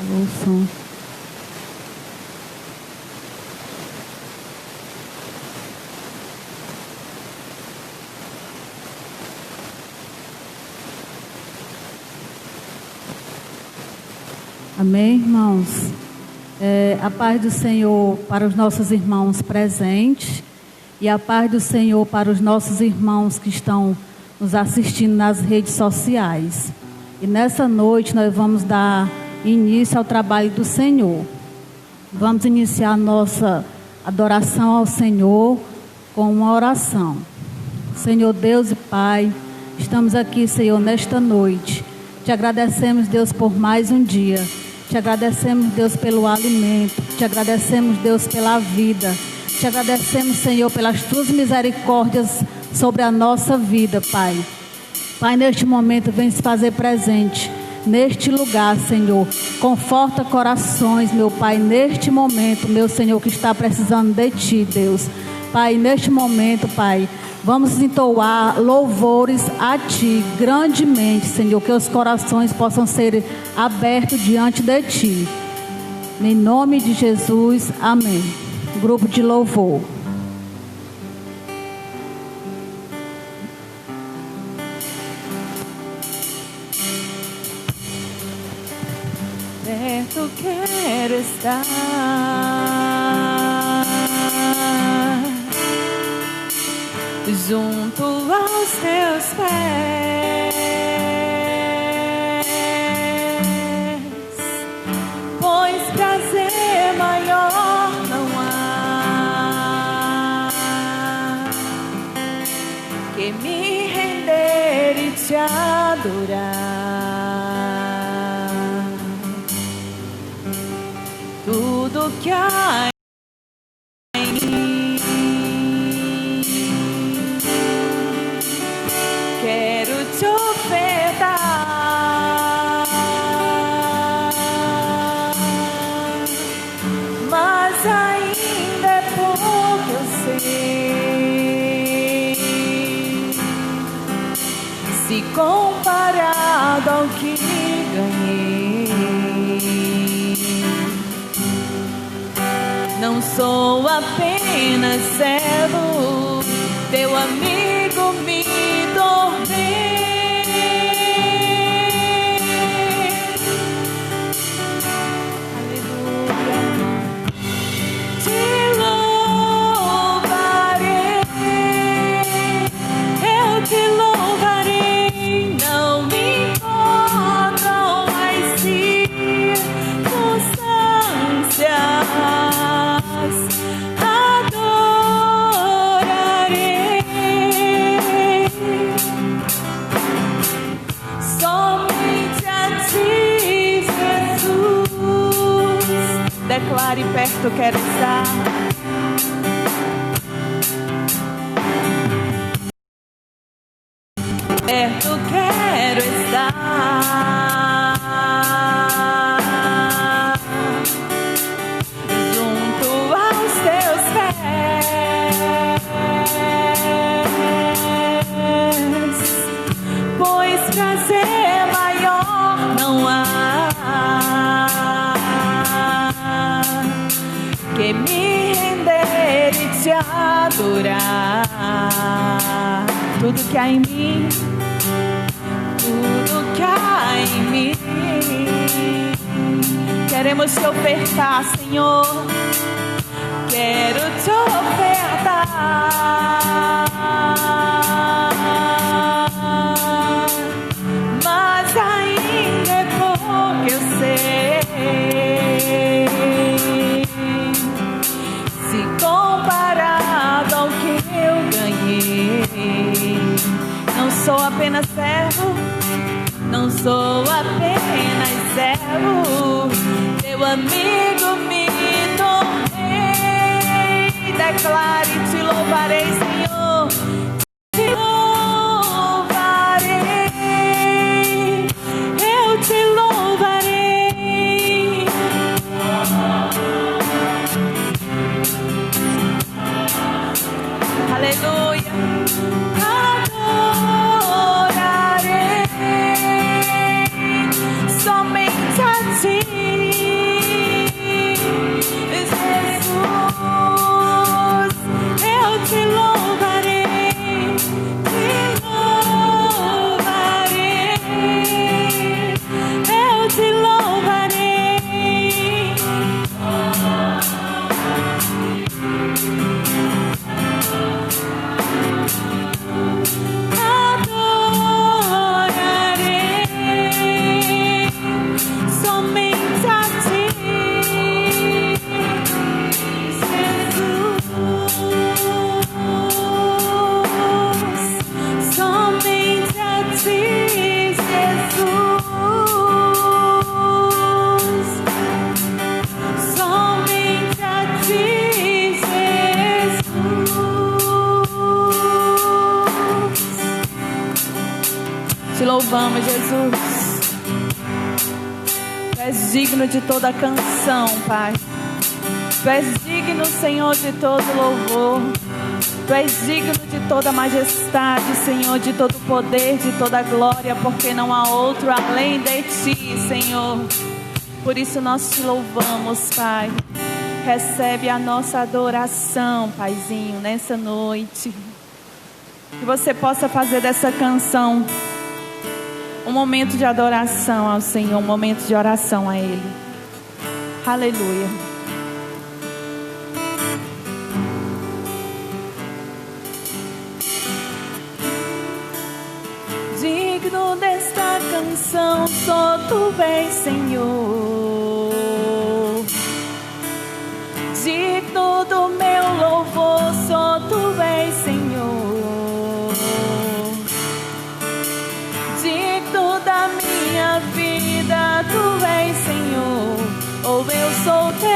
Ouçam. Amém, irmãos? A paz do Senhor para os nossos irmãos presentes e a paz do Senhor para os nossos irmãos que estão nos assistindo nas redes sociais. E nessa noite nós vamos dar início ao trabalho do Senhor. Vamos iniciar nossa adoração ao Senhor com uma oração. Senhor Deus e Pai, estamos aqui, Senhor, nesta noite. Te agradecemos, Deus, por mais um dia. Te agradecemos, Deus, pelo alimento. Te agradecemos, Deus, pela vida. Te agradecemos, Senhor, pelas tuas misericórdias sobre a nossa vida, Pai. Pai, neste momento, vem se fazer presente neste lugar, Senhor. Conforta corações, meu Pai, neste momento, meu Senhor, que está precisando de Ti, Deus. Pai, neste momento, Pai, vamos entoar louvores a Ti, grandemente, Senhor, que os corações possam ser abertos diante de Ti. Em nome de Jesus, amém. Grupo de louvor. Perto quero estar, junto aos teus pés, pois prazer maior não há que me render e te adorar. Tudo que há em mim quero te ofertar, mas ainda é pouco, eu sei, se comparado ao que ganhei. Não sou apenas servo, teu amigo me tornei. Aleluia. Te louvarei, eu te louvarei. Não me importam as circunstâncias. Declare: perto quero estar. Perto quero estar, junto aos teus pés, pois prazer maior não há que me render e te adorar. Tudo que há em mim, tudo que há em mim, queremos te ofertar, Senhor. Quero te ofertar, mas ainda é pouco, eu sei, comparado ao que eu ganhei. Não sou apenas servo, não sou apenas servo, teu amigo me tornei. Declare: te louvarei, Senhor, te louvarei, eu te louvarei. Aleluia. Adorarei somente a Ti. louvamos, Jesus. Tu és digno de toda canção, Pai. Tu és digno, Senhor, de todo louvor. Tu és digno de toda majestade, Senhor, de todo poder, de toda glória, porque não há outro além de Ti, Senhor. Por isso nós Te louvamos, Pai. Recebe a nossa adoração, Paizinho, nessa noite. Que você possa fazer dessa canção um momento de adoração ao Senhor, um momento de oração a Ele. Aleluia. Digno desta canção, só Tu és, Senhor. Digno do meu louvor, só Tu és, Senhor. Digno da minha vida, Tu és, Senhor. Ou eu sou Teu.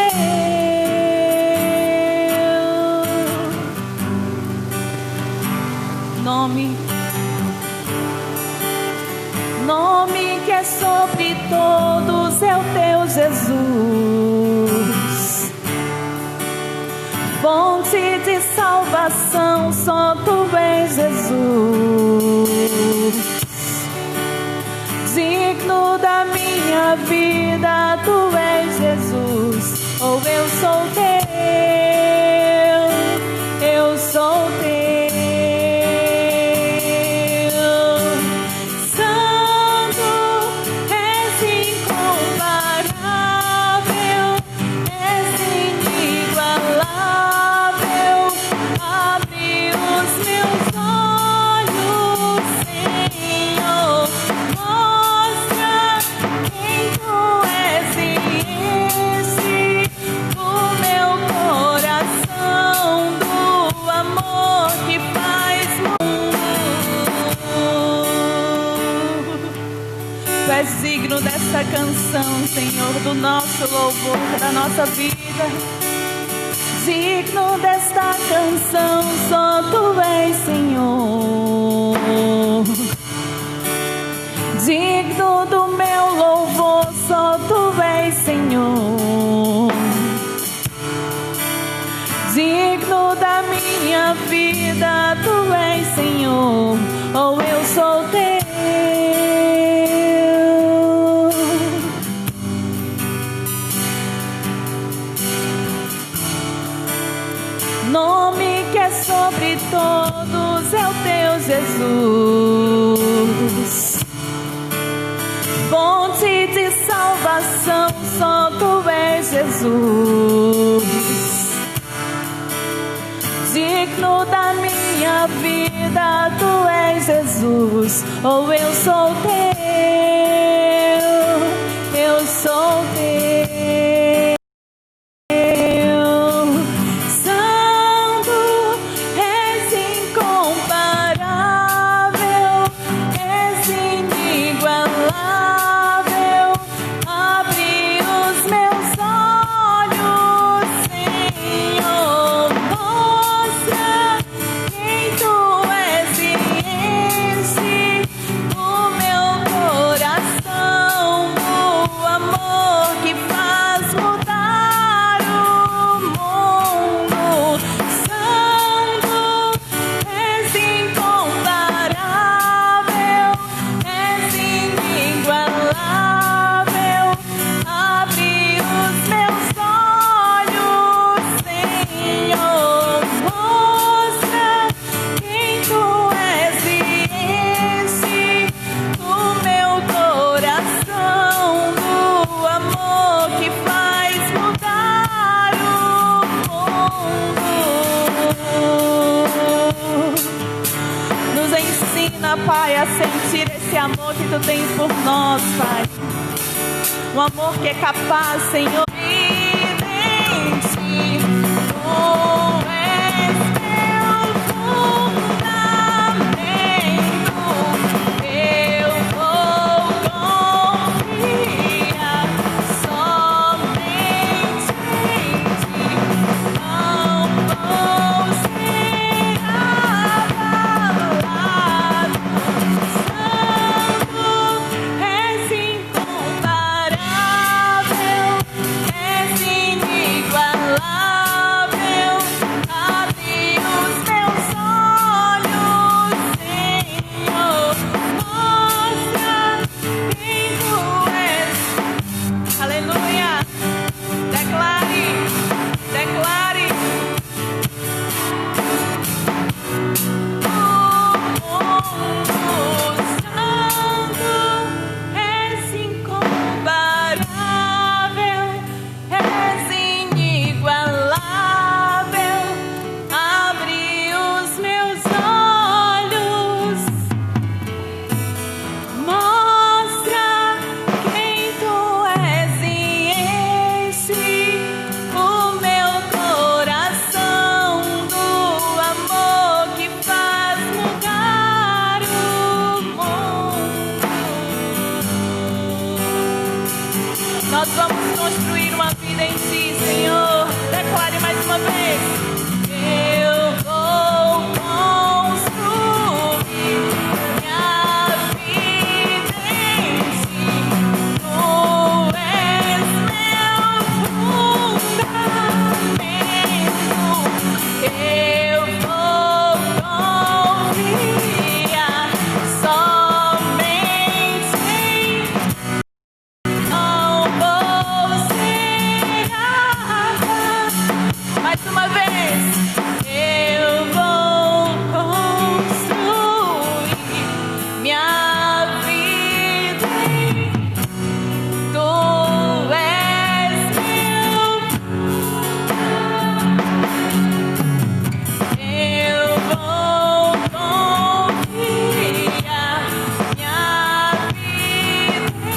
Nome que é sobre todos é o Teu, Jesus. Fonte de salvação, só Tu és, Jesus. Digno da minha vida, Tu és, Jesus. Ou eu sou Teu, eu sou Teu. Digno dessa canção, Senhor, do nosso louvor, da nossa vida. Digno desta canção, só Tu és, Senhor. Digno do meu louvor, só Tu és, Senhor. Digno da minha vida, Tu és, Senhor. Ou eu sou Teu. Nome que é sobre todos é o Teu, Jesus. Fonte de salvação, só Tu és, Jesus. Digno da minha vida, Tu és, Jesus. Ou eu sou Teu, eu sou Teu. Pai, a sentir esse amor que Tu tens por nós, Pai. Um amor que é capaz, Senhor, Nós vamos construir uma vida em Ti, Senhor. Declare mais uma vez. Eu vou construir minha vida em Ti. Tu és meu fundamento. Eu vou confiar somente em não vou ser nada. Mais uma vez, eu vou construir minha vida em Tu és meu. Eu vou confiar minha vida em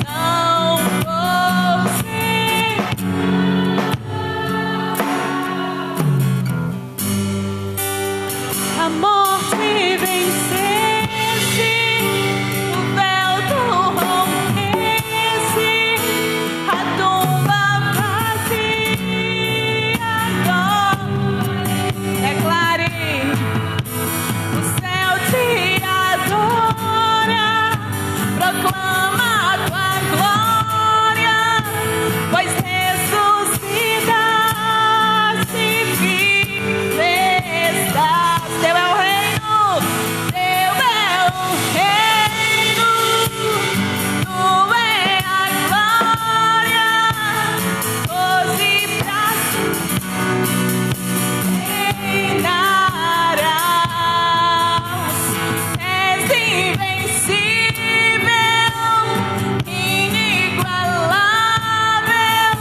não vou ser. A morte vencesse, o véu tu rompesse, a tumba vazia agora. Declare, o céu te adora, proclama a tua glória, pois ressuscitaste, vive estás. Teu é o reino, Teu é o reino, Tu é a glória, hoje pra reinarás. És invencível, inigualável,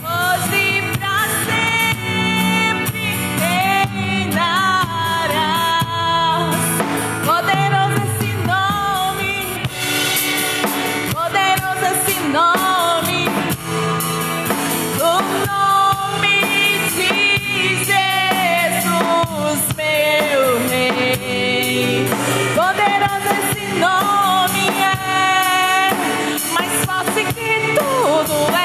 hoje pra sempre reinarás. Poderoso esse nome, poderoso esse nome, o nome de Jesus, meu Rei. Poderoso esse nome é, mais forte que tudo é.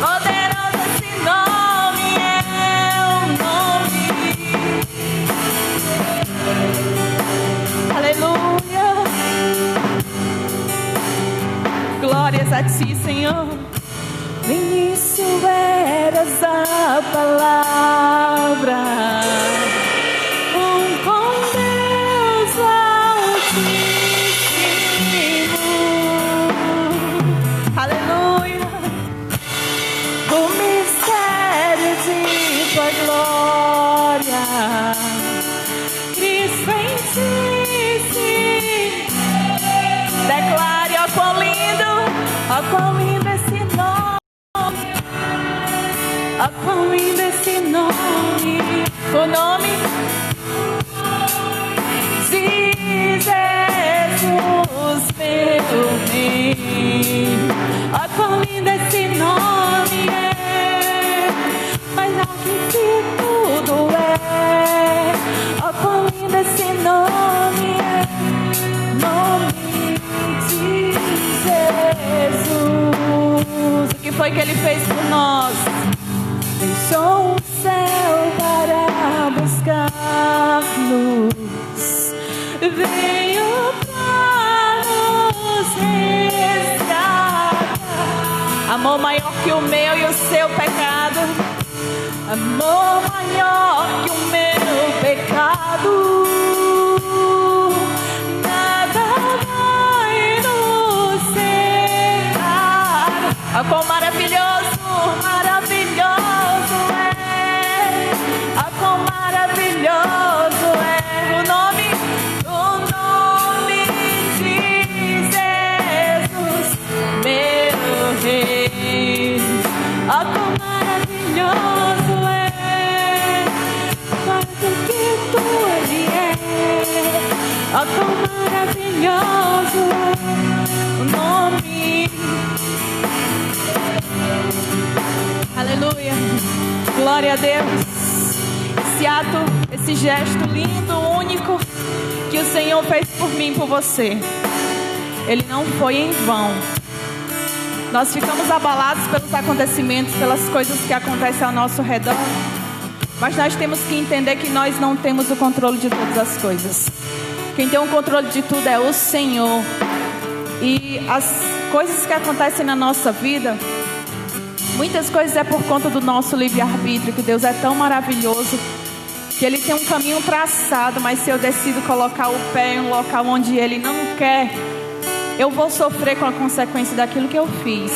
Poderoso esse nome é o nome. Aleluia. Glórias a Ti, Senhor. No início eras a palavra, com Deus Altíssimo. Aleluia. O mistério de Tua glória, Cristo em Ti se declare, ó quão lindo esse nome, ó quão lindo esse nome, o nome de Jesus, meu Rei. Ó quão lindo esse nome é, mas não que tudo é. Ó quão lindo esse nome é, nome de Jesus. O que foi que Ele fez por nós? Deixou o céu para buscar-nos, veio para nos resgatar. Amor maior que o meu e o seu pecado, amor maior que o meu pecado. Nada vai nos separar. Oh, quão maravilhoso, maravilhoso é. Oh, quão maravilhoso é o nome de Jesus, meu Rei. Oh, quão maravilhoso é, mais do que Tu Ele é. Oh, quão maravilhoso é o nome. Aleluia. Glória a Deus. Esse ato, esse gesto lindo, único que o Senhor fez por mim e por você. ele não foi em vão. Nós ficamos abalados pelos acontecimentos, pelas coisas que acontecem ao nosso redor, mas nós temos que entender que nós não temos o controle de todas as coisas. Quem tem o controle de tudo é o Senhor. E as coisas que acontecem na nossa vida, muitas coisas é por conta do nosso livre-arbítrio, que Deus é tão maravilhoso, que Ele tem um caminho traçado, mas se eu decido colocar o pé em um local onde Ele não quer, eu vou sofrer com a consequência daquilo que eu fiz.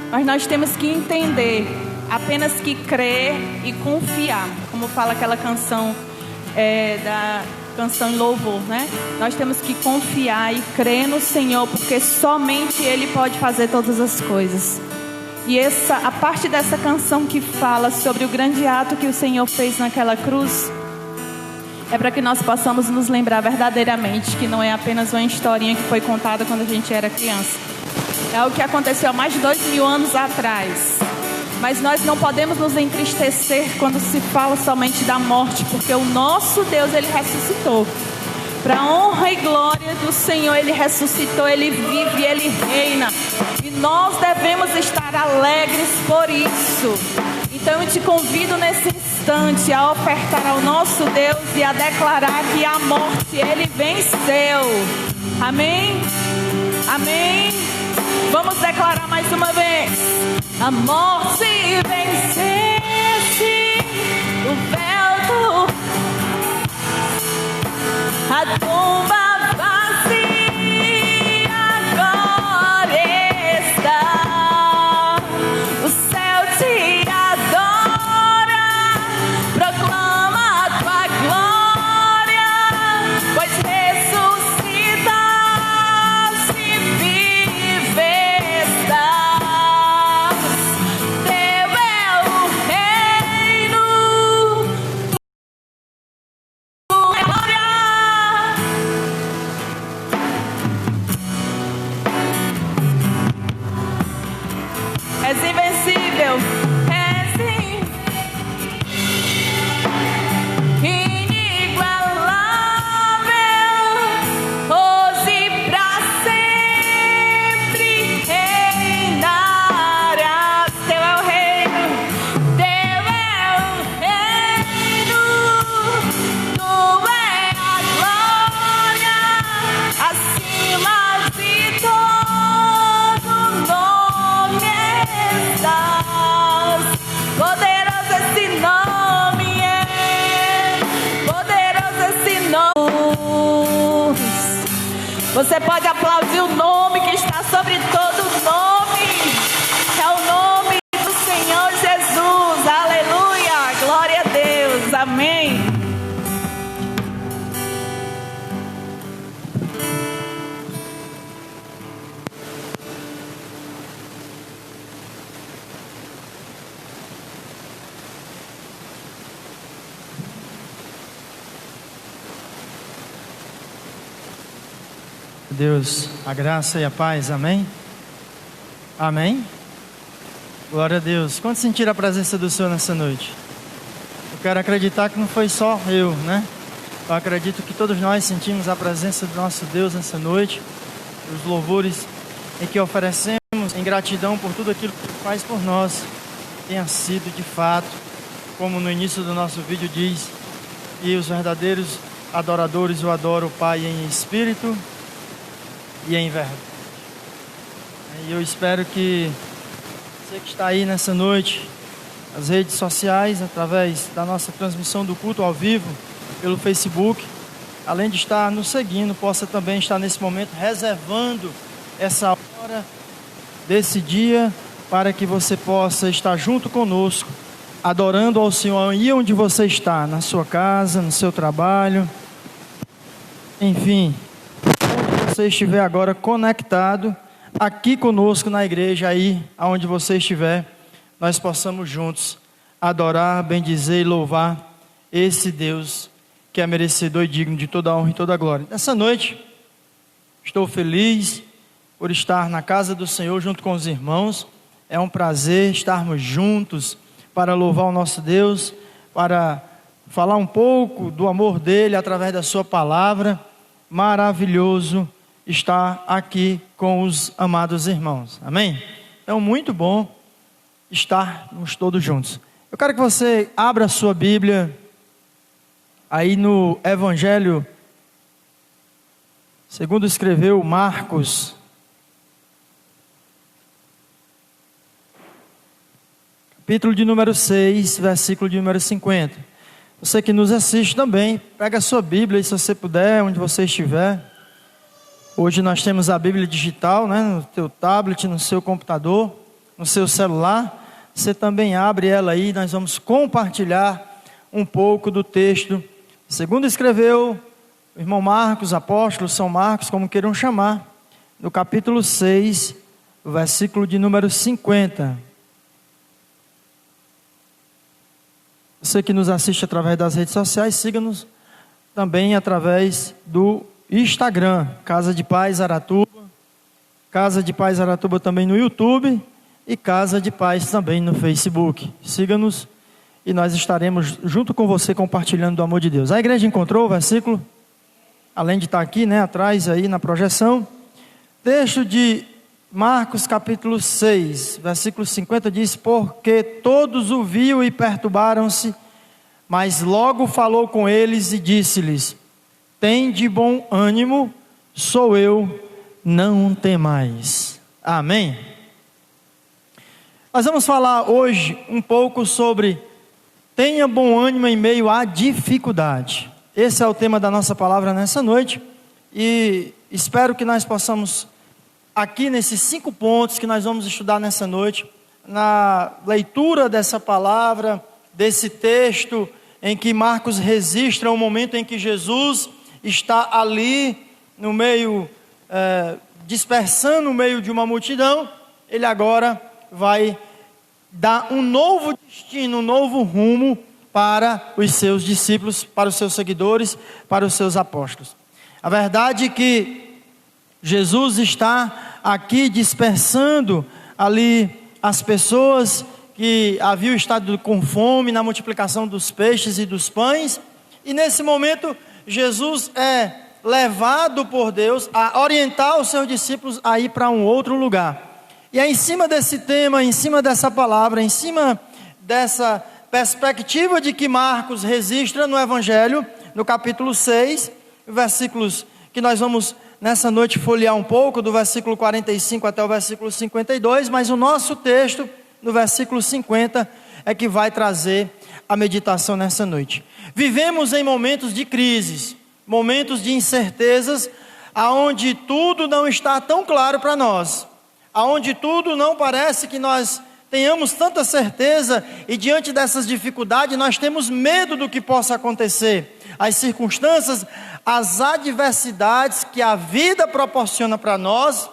Mas nós temos que entender, apenas que crer e confiar, como fala aquela canção da canção em louvor, né? Nós temos que confiar e crer no Senhor, porque somente Ele pode fazer todas as coisas. E a parte dessa canção que fala sobre o grande ato que o Senhor fez naquela cruz, é para que nós possamos nos lembrar verdadeiramente que não é apenas uma historinha que foi contada quando a gente era criança. É algo que aconteceu há mais de 2000 anos atrás. Mas nós não podemos nos entristecer quando se fala somente da morte, porque o nosso Deus, Ele ressuscitou. Para a honra e glória do Senhor, Ele ressuscitou, Ele vive, Ele reina. E nós devemos estar alegres por isso. Então eu te convido nesse instante a ofertar ao nosso Deus e a declarar que a morte Ele venceu. Amém? Amém? Vamos declarar mais uma vez. A morte venceste, o véu, a tumba vazia agora está. O céu te adora, proclama a tua glória, pois ressuscitaste e vive estás. Teu é o reino, tua é glória. És invencível, és inigualável, hoje e pra sempre reinarás. Teu é o reino, teu é o reino, tua é a glória, acima de todo nome estás. Poderoso esse nome é, poderoso esse nome. Você pode aplaudir o nome que está sobre todo nome, é o nome do Senhor Jesus. Aleluia, glória a Deus, amém. Deus, a graça e a paz, amém? Amém? Glória a Deus. Quanto sentir a presença do Senhor nessa noite? Eu quero acreditar que não foi só eu, né? Eu acredito que todos nós sentimos a presença do nosso Deus nessa noite. Os louvores em que oferecemos em gratidão por tudo aquilo que Ele faz por nós, tenha sido de fato, como no início do nosso vídeo diz, e os verdadeiros adoradores o adoram o Pai em espírito e em verdade. E eu espero que você que está aí nessa noite, nas redes sociais, através da nossa transmissão do culto ao vivo, pelo Facebook, além de estar nos seguindo, possa também estar nesse momento reservando essa hora desse dia para que você possa estar junto conosco, adorando ao Senhor e onde você está, na sua casa, no seu trabalho, enfim, onde você estiver agora conectado, aqui conosco na igreja, aí aonde você estiver, nós possamos juntos adorar, bendizer e louvar esse Deus que é merecedor e digno de toda a honra e toda a glória. Nessa noite, estou feliz por estar na casa do Senhor junto com os irmãos. É um prazer estarmos juntos para louvar o nosso Deus, para falar um pouco do amor dele através da sua palavra. Maravilhoso estar aqui com os amados irmãos. Amém? Então, muito bom estarmos todos juntos. Eu quero que você abra a sua Bíblia aí no Evangelho segundo escreveu Marcos, capítulo de número 6, versículo de número 50. Você que nos assiste também, pega a sua Bíblia, se você puder, onde você estiver. Hoje nós temos a Bíblia digital, né, no teu tablet, no seu computador, no seu celular. Você também abre ela aí, nós vamos compartilhar um pouco do texto. Segundo escreveu o irmão Marcos, apóstolo São Marcos, como queiram chamar, no capítulo 6, o versículo de número 50. Você que nos assiste através das redes sociais, siga-nos também através do Instagram, Casa de Paz Aratuba, Casa de Paz Aratuba também no YouTube e Casa de Paz também no Facebook. Siga-nos e nós estaremos junto com você compartilhando do amor de Deus. A igreja encontrou o versículo? Além de estar aqui, né, atrás aí na projeção. Texto de Marcos capítulo 6, versículo 50 diz: porque todos o viam e perturbaram-se, mas logo falou com eles e disse-lhes: tende bom ânimo, sou eu, não temais. Amém? Nós vamos falar hoje um pouco sobre tenha bom ânimo em meio à dificuldade. Esse é o tema da nossa palavra nessa noite, e espero que nós possamos, aqui nesses 5 pontos que nós vamos estudar nessa noite, na leitura dessa palavra, desse texto, em que Marcos registra o momento em que Jesus está ali, no meio, dispersando no meio de uma multidão. Ele agora vai dar um novo destino, um novo rumo para os seus discípulos, para os seus seguidores, para os seus apóstolos. A verdade é que Jesus está aqui dispersando ali as pessoas que haviam estado com fome na multiplicação dos peixes e dos pães, e nesse momento Jesus é levado por Deus a orientar os seus discípulos a ir para um outro lugar. E é em cima desse tema, em cima dessa palavra, em cima dessa perspectiva de que Marcos registra no Evangelho, no capítulo 6, versículos que nós vamos nessa noite folhear um pouco, do versículo 45 até o versículo 52, mas o nosso texto, no versículo 50, é que vai trazer a meditação nessa noite. Vivemos em momentos de crises, momentos de incertezas, aonde tudo não está tão claro para nós, aonde tudo não parece que nós tenhamos tanta certeza, e diante dessas dificuldades nós temos medo do que possa acontecer. As circunstâncias, as adversidades que a vida proporciona para nós,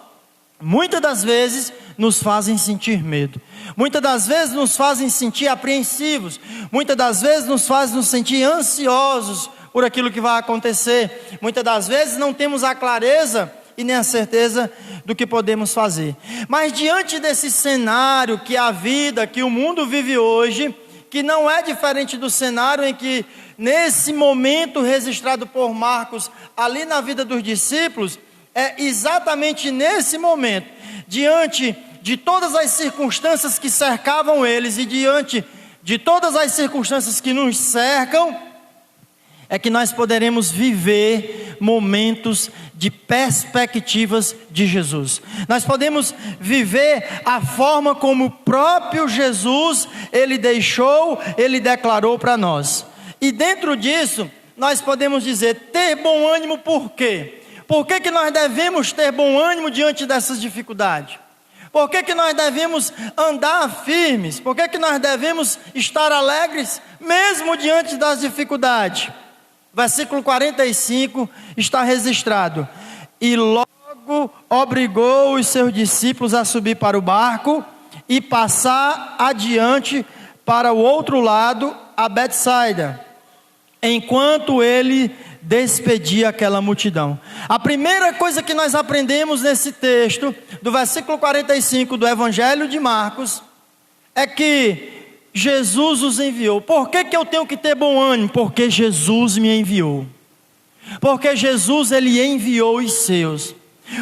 muitas das vezes nos fazem sentir medo, muitas das vezes nos fazem sentir apreensivos, muitas das vezes nos fazem nos sentir ansiosos por aquilo que vai acontecer, muitas das vezes não temos a clareza e nem a certeza do que podemos fazer. Mas diante desse cenário que a vida, que o mundo vive hoje, que não é diferente do cenário em que, nesse momento registrado por Marcos, ali na vida dos discípulos, é exatamente nesse momento, diante de todas as circunstâncias que cercavam eles e diante de todas as circunstâncias que nos cercam, é que nós poderemos viver momentos de perspectivas de Jesus. Nós podemos viver a forma como o próprio Jesus, Ele deixou, Ele declarou para nós. E dentro disso, nós podemos dizer, ter bom ânimo por quê? Por que nós devemos ter bom ânimo diante dessas dificuldades? Por que nós devemos andar firmes? Por que nós devemos estar alegres, mesmo diante das dificuldades? Versículo 45 está registrado: e logo obrigou os seus discípulos a subir para o barco e passar adiante para o outro lado, a Betsaida, enquanto ele despedia aquela multidão. A primeira coisa que nós aprendemos nesse texto, do versículo 45 do Evangelho de Marcos, é que Jesus os enviou. Por que eu tenho que ter bom ânimo? Porque Jesus me enviou. Porque Jesus, Ele enviou os seus.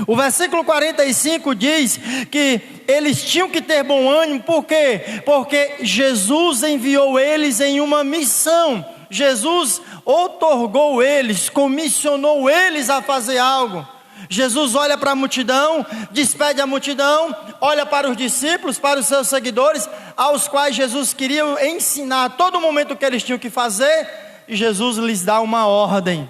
O versículo 45 diz que eles tinham que ter bom ânimo, por quê? Porque Jesus enviou eles em uma missão. Jesus outorgou eles, comissionou eles a fazer algo. Jesus olha para a multidão, despede a multidão, olha para os discípulos, para os seus seguidores, aos quais Jesus queria ensinar a todo momento o que eles tinham que fazer, e Jesus lhes dá uma ordem.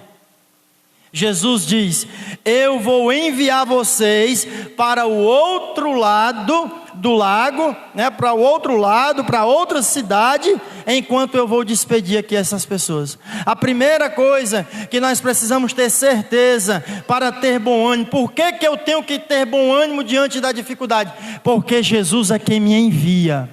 Jesus diz: eu vou enviar vocês para o outro lado do lago, para o outro lado, para outra cidade, enquanto eu vou despedir aqui essas pessoas. A primeira coisa que nós precisamos ter certeza para ter bom ânimo. Por que eu tenho que ter bom ânimo diante da dificuldade? Porque Jesus é quem me envia.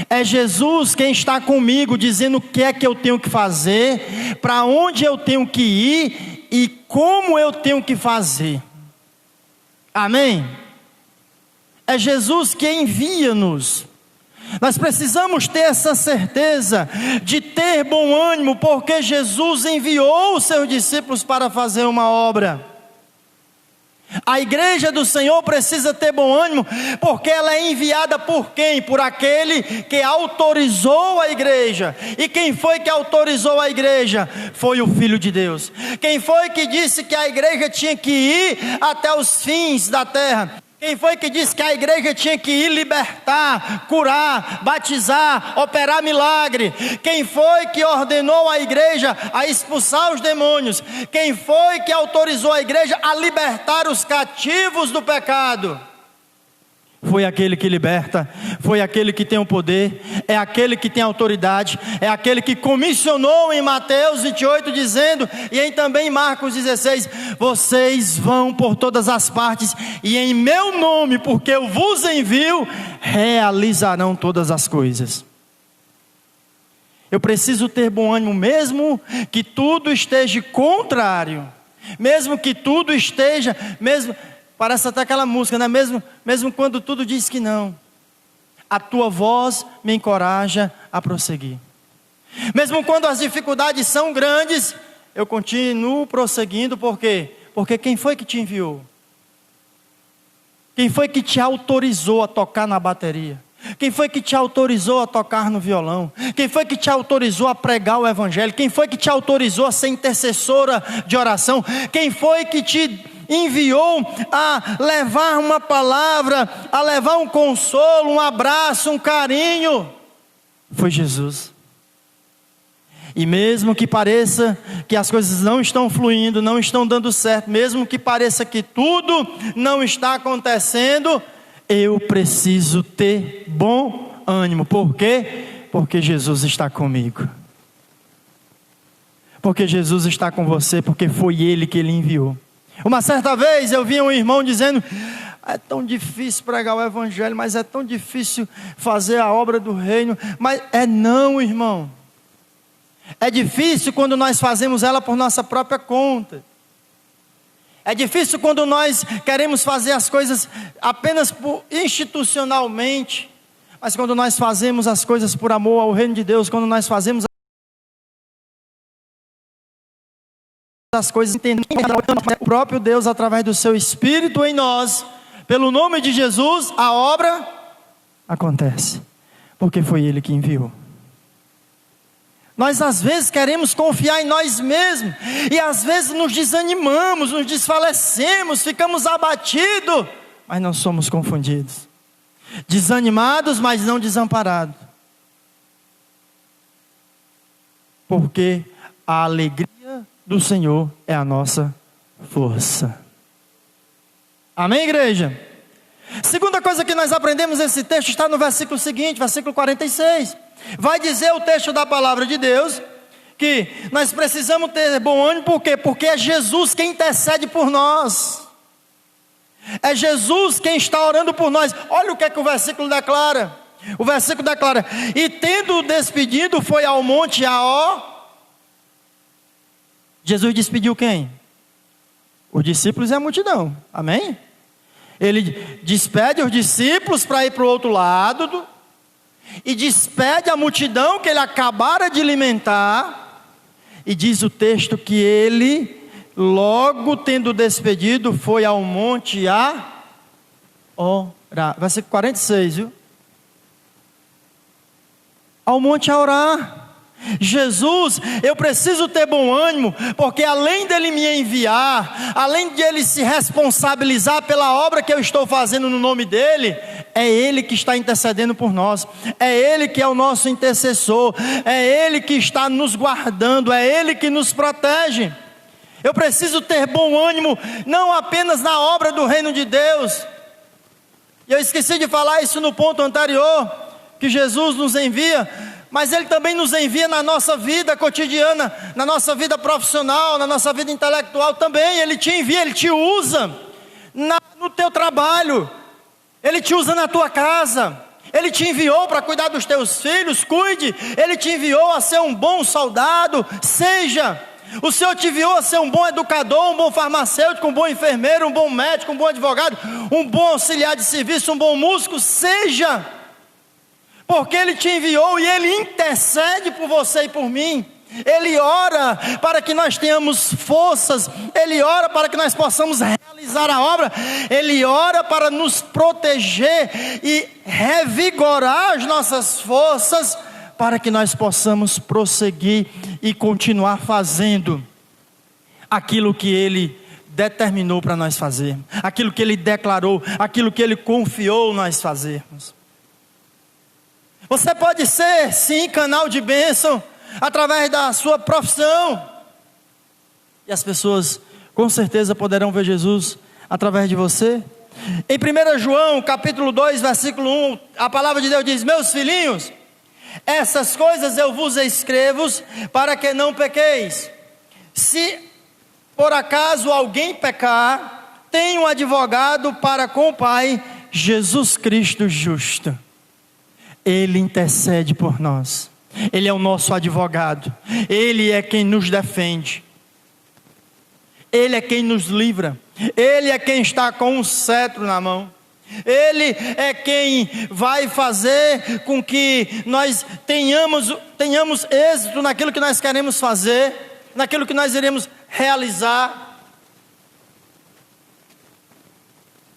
É Jesus quem está comigo, dizendo o que é que eu tenho que fazer, para onde eu tenho que ir e como eu tenho que fazer. Amém? É Jesus que envia-nos. Nós precisamos ter essa certeza de ter bom ânimo, porque Jesus enviou os seus discípulos para fazer uma obra. A igreja do Senhor precisa ter bom ânimo, porque ela é enviada por quem? Por aquele que autorizou a igreja. E quem foi que autorizou a igreja? Foi o Filho de Deus. Quem foi que disse que a igreja tinha que ir até os fins da terra? Quem foi que disse que a igreja tinha que ir libertar, curar, batizar, operar milagre? Quem foi que ordenou a igreja a expulsar os demônios? Quem foi que autorizou a igreja a libertar os cativos do pecado? Foi aquele que liberta, foi aquele que tem o poder, é aquele que tem autoridade, é aquele que comissionou em Mateus 28 dizendo, e em também Marcos 16, vocês vão por todas as partes e em meu nome, porque eu vos envio, realizarão todas as coisas. Eu preciso ter bom ânimo mesmo que tudo esteja contrário, mesmo que tudo esteja, parece até aquela música, né? Mesmo quando tudo diz que não, a tua voz me encoraja a prosseguir. Mesmo quando as dificuldades são grandes, eu continuo prosseguindo, por quê? Porque quem foi que te enviou? Quem foi que te autorizou a tocar na bateria? Quem foi que te autorizou a tocar no violão? Quem foi que te autorizou a pregar o evangelho? Quem foi que te autorizou a ser intercessora de oração? Quem foi que te enviou a levar uma palavra, a levar um consolo, um abraço, um carinho? Foi Jesus. E mesmo que pareça que as coisas não estão fluindo, não estão dando certo, mesmo que pareça que tudo não está acontecendo, eu preciso ter bom ânimo. Por quê? Porque Jesus está comigo. Porque Jesus está com você, porque foi Ele que Ele enviou. Uma certa vez eu vi um irmão dizendo, é tão difícil pregar o evangelho, mas é tão difícil fazer a obra do reino. Mas não, irmão. É difícil quando nós fazemos ela por nossa própria conta. É difícil quando nós queremos fazer as coisas apenas institucionalmente. Mas quando nós fazemos as coisas por amor ao reino de Deus, quando nós fazemos as coisas entendendo o próprio Deus através do seu Espírito em nós, pelo nome de Jesus, a obra acontece, porque foi Ele que enviou. Nós às vezes queremos confiar em nós mesmos, e às vezes nos desanimamos, nos desfalecemos, ficamos abatidos, mas não somos confundidos, desanimados, mas não desamparados, porque a alegria do Senhor é a nossa força. Amém, igreja? Segunda coisa que nós aprendemos nesse texto está no versículo seguinte, versículo 46. Vai dizer o texto da palavra de Deus que nós precisamos ter bom ânimo, por quê? Porque é Jesus quem intercede por nós. É Jesus quem está orando por nós. Olha o que é que o versículo declara. O versículo declara: e tendo despedido, foi ao monte Jesus despediu quem? Os discípulos e a multidão, amém? Ele despede os discípulos para ir para o outro lado, e despede a multidão que ele acabara de alimentar, e diz o texto que ele logo tendo despedido, foi ao monte a orar. Versículo 46, viu? Ao monte a orar. Jesus, eu preciso ter bom ânimo, porque além dele me enviar, além de ele se responsabilizar pela obra que eu estou fazendo no nome dele, é ele que está intercedendo por nós, é ele que é o nosso intercessor, é ele que está nos guardando, é ele que nos protege. Eu preciso ter bom ânimo, não apenas na obra do reino de Deus. E eu esqueci de falar isso no ponto anterior, que Jesus nos envia, mas ele também nos envia na nossa vida cotidiana, na nossa vida profissional, na nossa vida intelectual também. Ele te envia, ele te usa no teu trabalho, ele te usa na tua casa, ele te enviou para cuidar dos teus filhos, cuide, ele te enviou a ser um bom soldado, seja. O Senhor te enviou a ser um bom educador, um bom farmacêutico, um bom enfermeiro, um bom médico, um bom advogado, um bom auxiliar de serviço, um bom músico, seja. Porque ele te enviou e ele intercede por você e por mim. Ele ora para que nós tenhamos forças, ele ora para que nós possamos realizar a obra, ele ora para nos proteger e revigorar as nossas forças, para que nós possamos prosseguir e continuar fazendo aquilo que ele determinou para nós fazer, aquilo que ele declarou, aquilo que ele confiou nós fazermos. Você pode ser, sim, canal de bênção através da sua profissão, e as pessoas com certeza poderão ver Jesus através de você. Em 1 João capítulo 2 versículo 1, a palavra de Deus diz: meus filhinhos, essas coisas eu vos escrevo para que não pequeis. Se por acaso alguém pecar, tem um advogado para com o Pai, Jesus Cristo justo. Ele intercede por nós, ele é o nosso advogado, ele é quem nos defende, ele é quem nos livra, ele é quem está com um cetro na mão, ele é quem vai fazer com que nós tenhamos êxito naquilo que nós queremos fazer, naquilo que nós iremos realizar.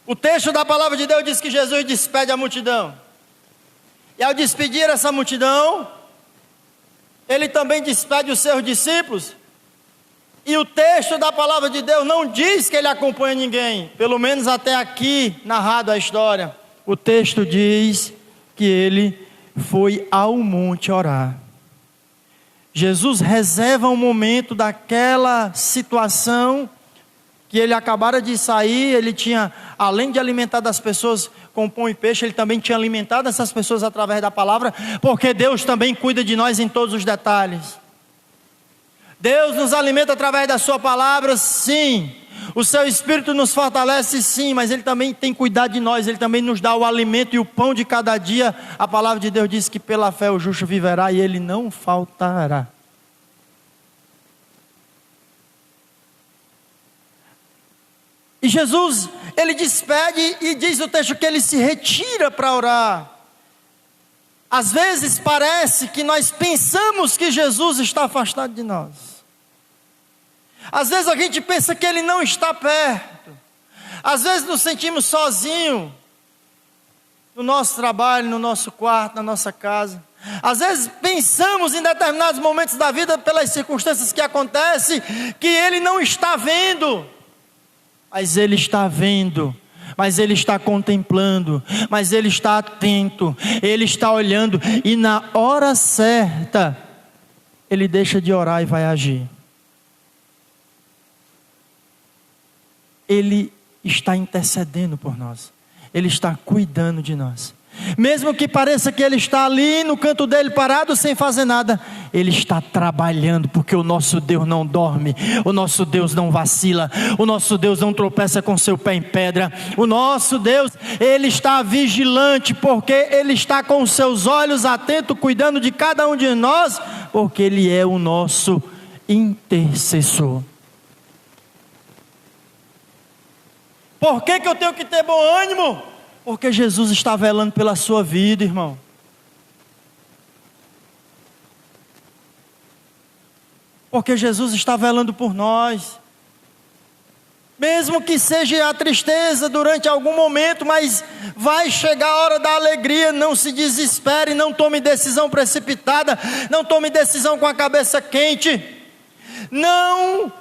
O texto da palavra de Deus diz que Jesus despede a multidão, e ao despedir essa multidão, ele também despede os seus discípulos. E o texto da palavra de Deus não diz que ele acompanha ninguém, pelo menos até aqui narrado a história. O texto diz que ele foi ao monte orar. Jesus reserva um momento daquela situação que ele acabara de sair. Ele tinha, além de alimentar as pessoas com pão e peixe, ele também tinha alimentado essas pessoas através da palavra, porque Deus também cuida de nós em todos os detalhes. Deus nos alimenta através da sua palavra, sim. O seu Espírito nos fortalece, sim, mas ele também tem cuidado de nós, ele também nos dá o alimento e o pão de cada dia. A palavra de Deus diz que pela fé o justo viverá e ele não faltará. E Jesus, ele despede e diz o texto que ele se retira para orar. Às vezes parece que nós pensamos que Jesus está afastado de nós. Às vezes a gente pensa que ele não está perto. Às vezes nos sentimos sozinhos no nosso trabalho, no nosso quarto, na nossa casa. Às vezes pensamos em determinados momentos da vida, pelas circunstâncias que acontecem, que ele não está vendo. Mas ele está vendo, mas ele está contemplando, mas ele está atento, ele está olhando, e na hora certa, ele deixa de orar e vai agir. Ele está intercedendo por nós, ele está cuidando de nós. Mesmo que pareça que ele está ali no canto dele parado sem fazer nada, ele está trabalhando, porque o nosso Deus não dorme, o nosso Deus não vacila, o nosso Deus não tropeça com seu pé em pedra. O nosso Deus, ele está vigilante, porque ele está com os seus olhos atentos, cuidando de cada um de nós, porque ele é o nosso intercessor. Por que eu tenho que ter bom ânimo? Porque Jesus está velando pela sua vida, irmão. Porque Jesus está velando por nós. Mesmo que seja a tristeza durante algum momento, mas vai chegar a hora da alegria. Não se desespere, não tome decisão precipitada, não tome decisão com a cabeça quente. Não,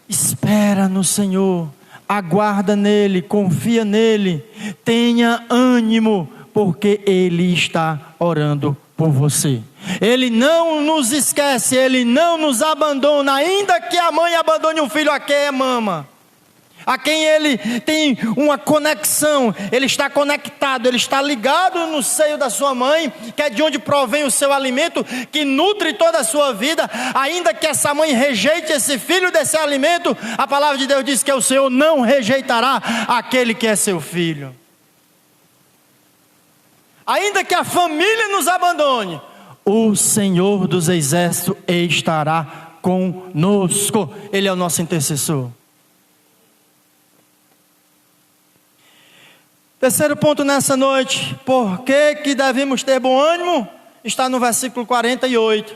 espera no Senhor, aguarda nele, confia nele, tenha ânimo, porque Ele está orando por você. Ele não nos esquece, Ele não nos abandona, ainda que a mãe abandone um filho a quem mama, a quem ele tem uma conexão, ele está conectado, ele está ligado no seio da sua mãe, que é de onde provém o seu alimento, que nutre toda a sua vida. Ainda que essa mãe rejeite esse filho desse alimento, a palavra de Deus diz que o Senhor não rejeitará aquele que é seu filho. Ainda que a família nos abandone, o Senhor dos exércitos estará conosco. Ele é o nosso intercessor. Terceiro ponto nessa noite, por que devemos ter bom ânimo? Está no versículo 48.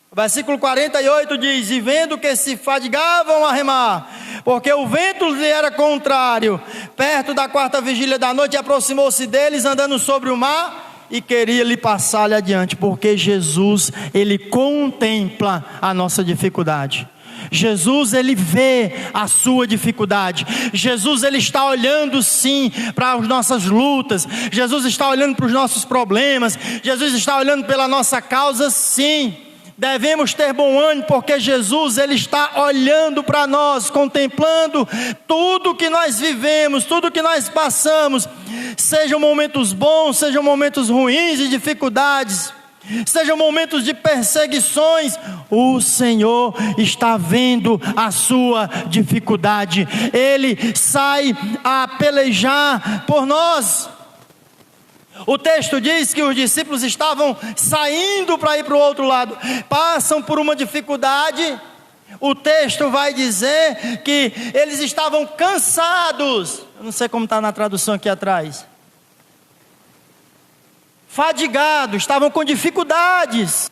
O versículo 48 diz: e vendo que se fadigavam a remar, porque o vento lhe era contrário, perto da quarta vigília da noite, aproximou-se deles andando sobre o mar, e queria lhe passar-lhe adiante, porque Jesus, Ele contempla a nossa dificuldade. Jesus, Ele vê a sua dificuldade. Jesus, Ele está olhando sim para as nossas lutas. Jesus está olhando para os nossos problemas. Jesus está olhando pela nossa causa, sim. Devemos ter bom ânimo, porque Jesus, Ele está olhando para nós, contemplando tudo que nós vivemos, tudo que nós passamos, sejam momentos bons, sejam momentos ruins e dificuldades, sejam momentos de perseguições. O Senhor está vendo a sua dificuldade, Ele sai a pelejar por nós. O texto diz que os discípulos estavam saindo para ir para o outro lado, passam por uma dificuldade. O texto vai dizer que eles estavam cansados. Eu não sei como está na tradução aqui atrás. Fadigados, estavam com dificuldades.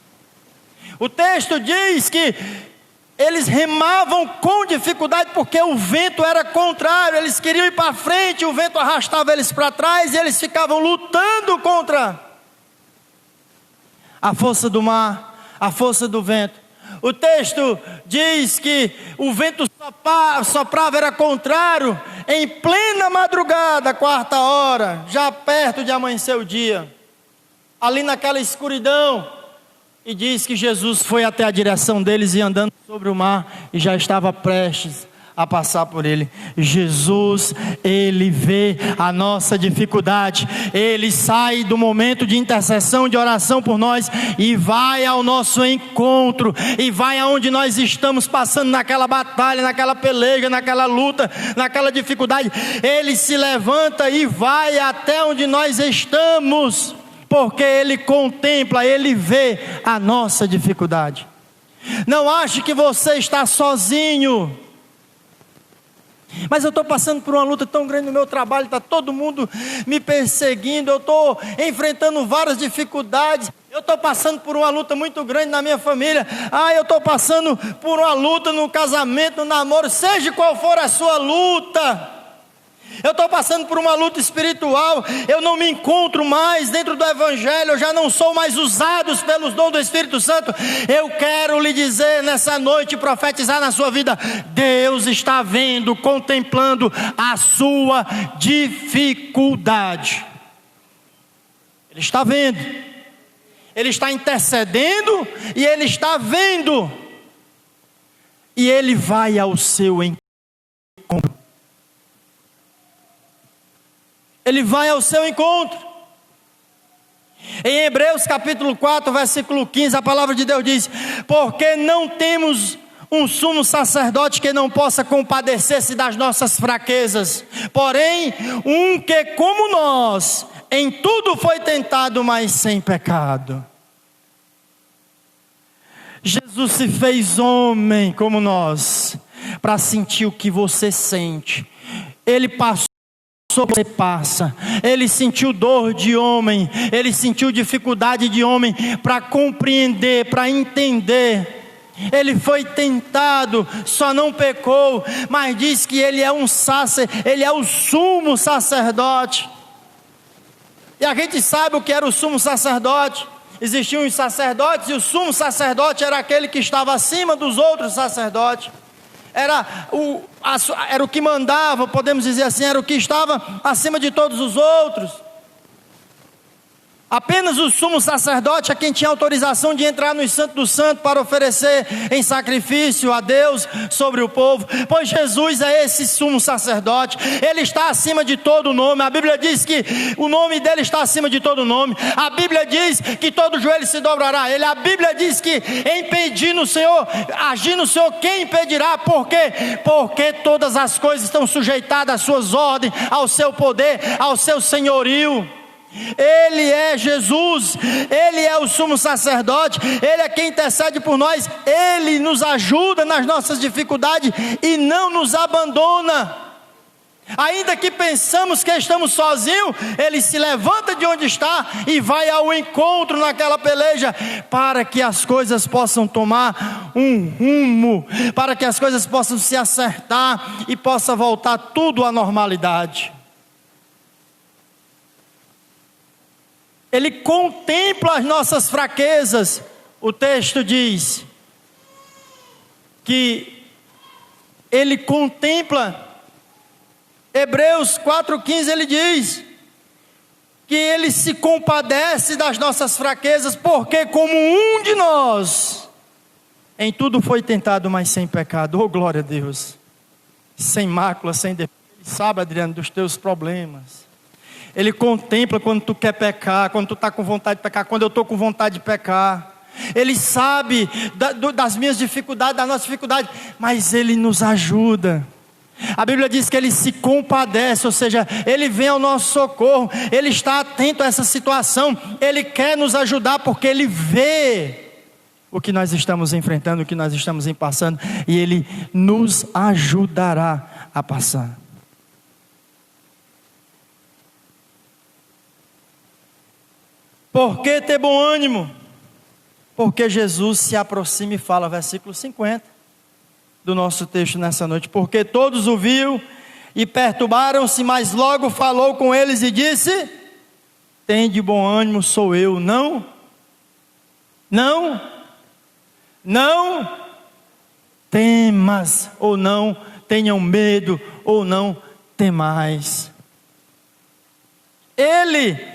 O texto diz que eles remavam com dificuldade, porque o vento era contrário. Eles queriam ir para frente, o vento arrastava eles para trás, e eles ficavam lutando contra a força do mar, a força do vento. O texto diz que o vento soprava, era contrário, em plena madrugada, 4h, já perto de amanhecer o dia, ali naquela escuridão. E diz que Jesus foi até a direção deles e andando sobre o mar, e já estava prestes a passar por ele. Jesus, Ele vê a nossa dificuldade, Ele sai do momento de intercessão, de oração por nós, e vai ao nosso encontro, e vai aonde nós estamos passando, naquela batalha, naquela peleja, naquela luta, naquela dificuldade. Ele se levanta e vai até onde nós estamos, porque Ele contempla, Ele vê a nossa dificuldade. Não ache que você está sozinho. Mas eu estou passando por uma luta tão grande no meu trabalho, está todo mundo me perseguindo, eu estou enfrentando várias dificuldades, eu estou passando por uma luta muito grande na minha família, eu estou passando por uma luta no casamento, no namoro, seja qual for a sua luta. Eu estou passando por uma luta espiritual, eu não me encontro mais dentro do Evangelho, eu já não sou mais usado pelos dons do Espírito Santo. Eu quero lhe dizer nessa noite, profetizar na sua vida: Deus está vendo, contemplando a sua dificuldade. Ele está vendo, Ele está intercedendo e Ele está vendo, e Ele vai ao seu encontro. Ele vai ao seu encontro. Em Hebreus capítulo 4, versículo 15, a palavra de Deus diz: porque não temos um sumo sacerdote que não possa compadecer-se das nossas fraquezas, porém um que, como nós, em tudo foi tentado, mas sem pecado. Jesus se fez homem como nós, para sentir o que você sente. Ele passou, você passa. Ele sentiu dor de homem, ele sentiu dificuldade de homem, para compreender, para entender. Ele foi tentado, só não pecou, mas diz que ele é ele é o sumo sacerdote. E a gente sabe o que era o sumo sacerdote. Existiam os sacerdotes e o sumo sacerdote era aquele que estava acima dos outros sacerdotes. Era o que mandava, podemos dizer assim, era o que estava acima de todos os outros. Apenas o sumo sacerdote é quem tinha autorização de entrar no Santo do Santo para oferecer em sacrifício a Deus sobre o povo. Pois Jesus é esse sumo sacerdote. Ele está acima de todo nome. A Bíblia diz que o nome dele está acima de todo nome. A Bíblia diz que todo joelho se dobrará a ele. A Bíblia diz que impedir no Senhor, agir no Senhor, quem impedirá? Por quê? Porque todas as coisas estão sujeitadas às suas ordens, ao seu poder, ao seu senhorio. Ele é Jesus, Ele é o sumo sacerdote, Ele é quem intercede por nós, Ele nos ajuda nas nossas dificuldades e não nos abandona. Ainda que pensamos que estamos sozinhos, Ele se levanta de onde está e vai ao encontro naquela peleja, para que as coisas possam tomar um rumo, para que as coisas possam se acertar e possa voltar tudo à normalidade. Ele contempla as nossas fraquezas. O texto diz que Ele contempla. Hebreus 4,15 ele diz que Ele se compadece das nossas fraquezas, porque como um de nós, em tudo foi tentado, mas sem pecado. Oh, glória a Deus! Sem mácula, sem defeito. Ele sabe, Adriano, dos teus problemas. Ele contempla quando tu quer pecar, quando tu está com vontade de pecar, quando eu estou com vontade de pecar. Ele sabe das minhas dificuldades, das nossas dificuldades, mas Ele nos ajuda. A Bíblia diz que Ele se compadece, ou seja, Ele vem ao nosso socorro. Ele está atento a essa situação. Ele quer nos ajudar porque Ele vê o que nós estamos enfrentando, o que nós estamos passando, e Ele nos ajudará a passar. Por que ter bom ânimo? Porque Jesus se aproxima e fala, versículo 50 do nosso texto nessa noite. Porque todos o viram e perturbaram-se, mas logo falou com eles e disse: tende bom ânimo, sou eu. Não temas, ou não tenham medo, ou não temais. Ele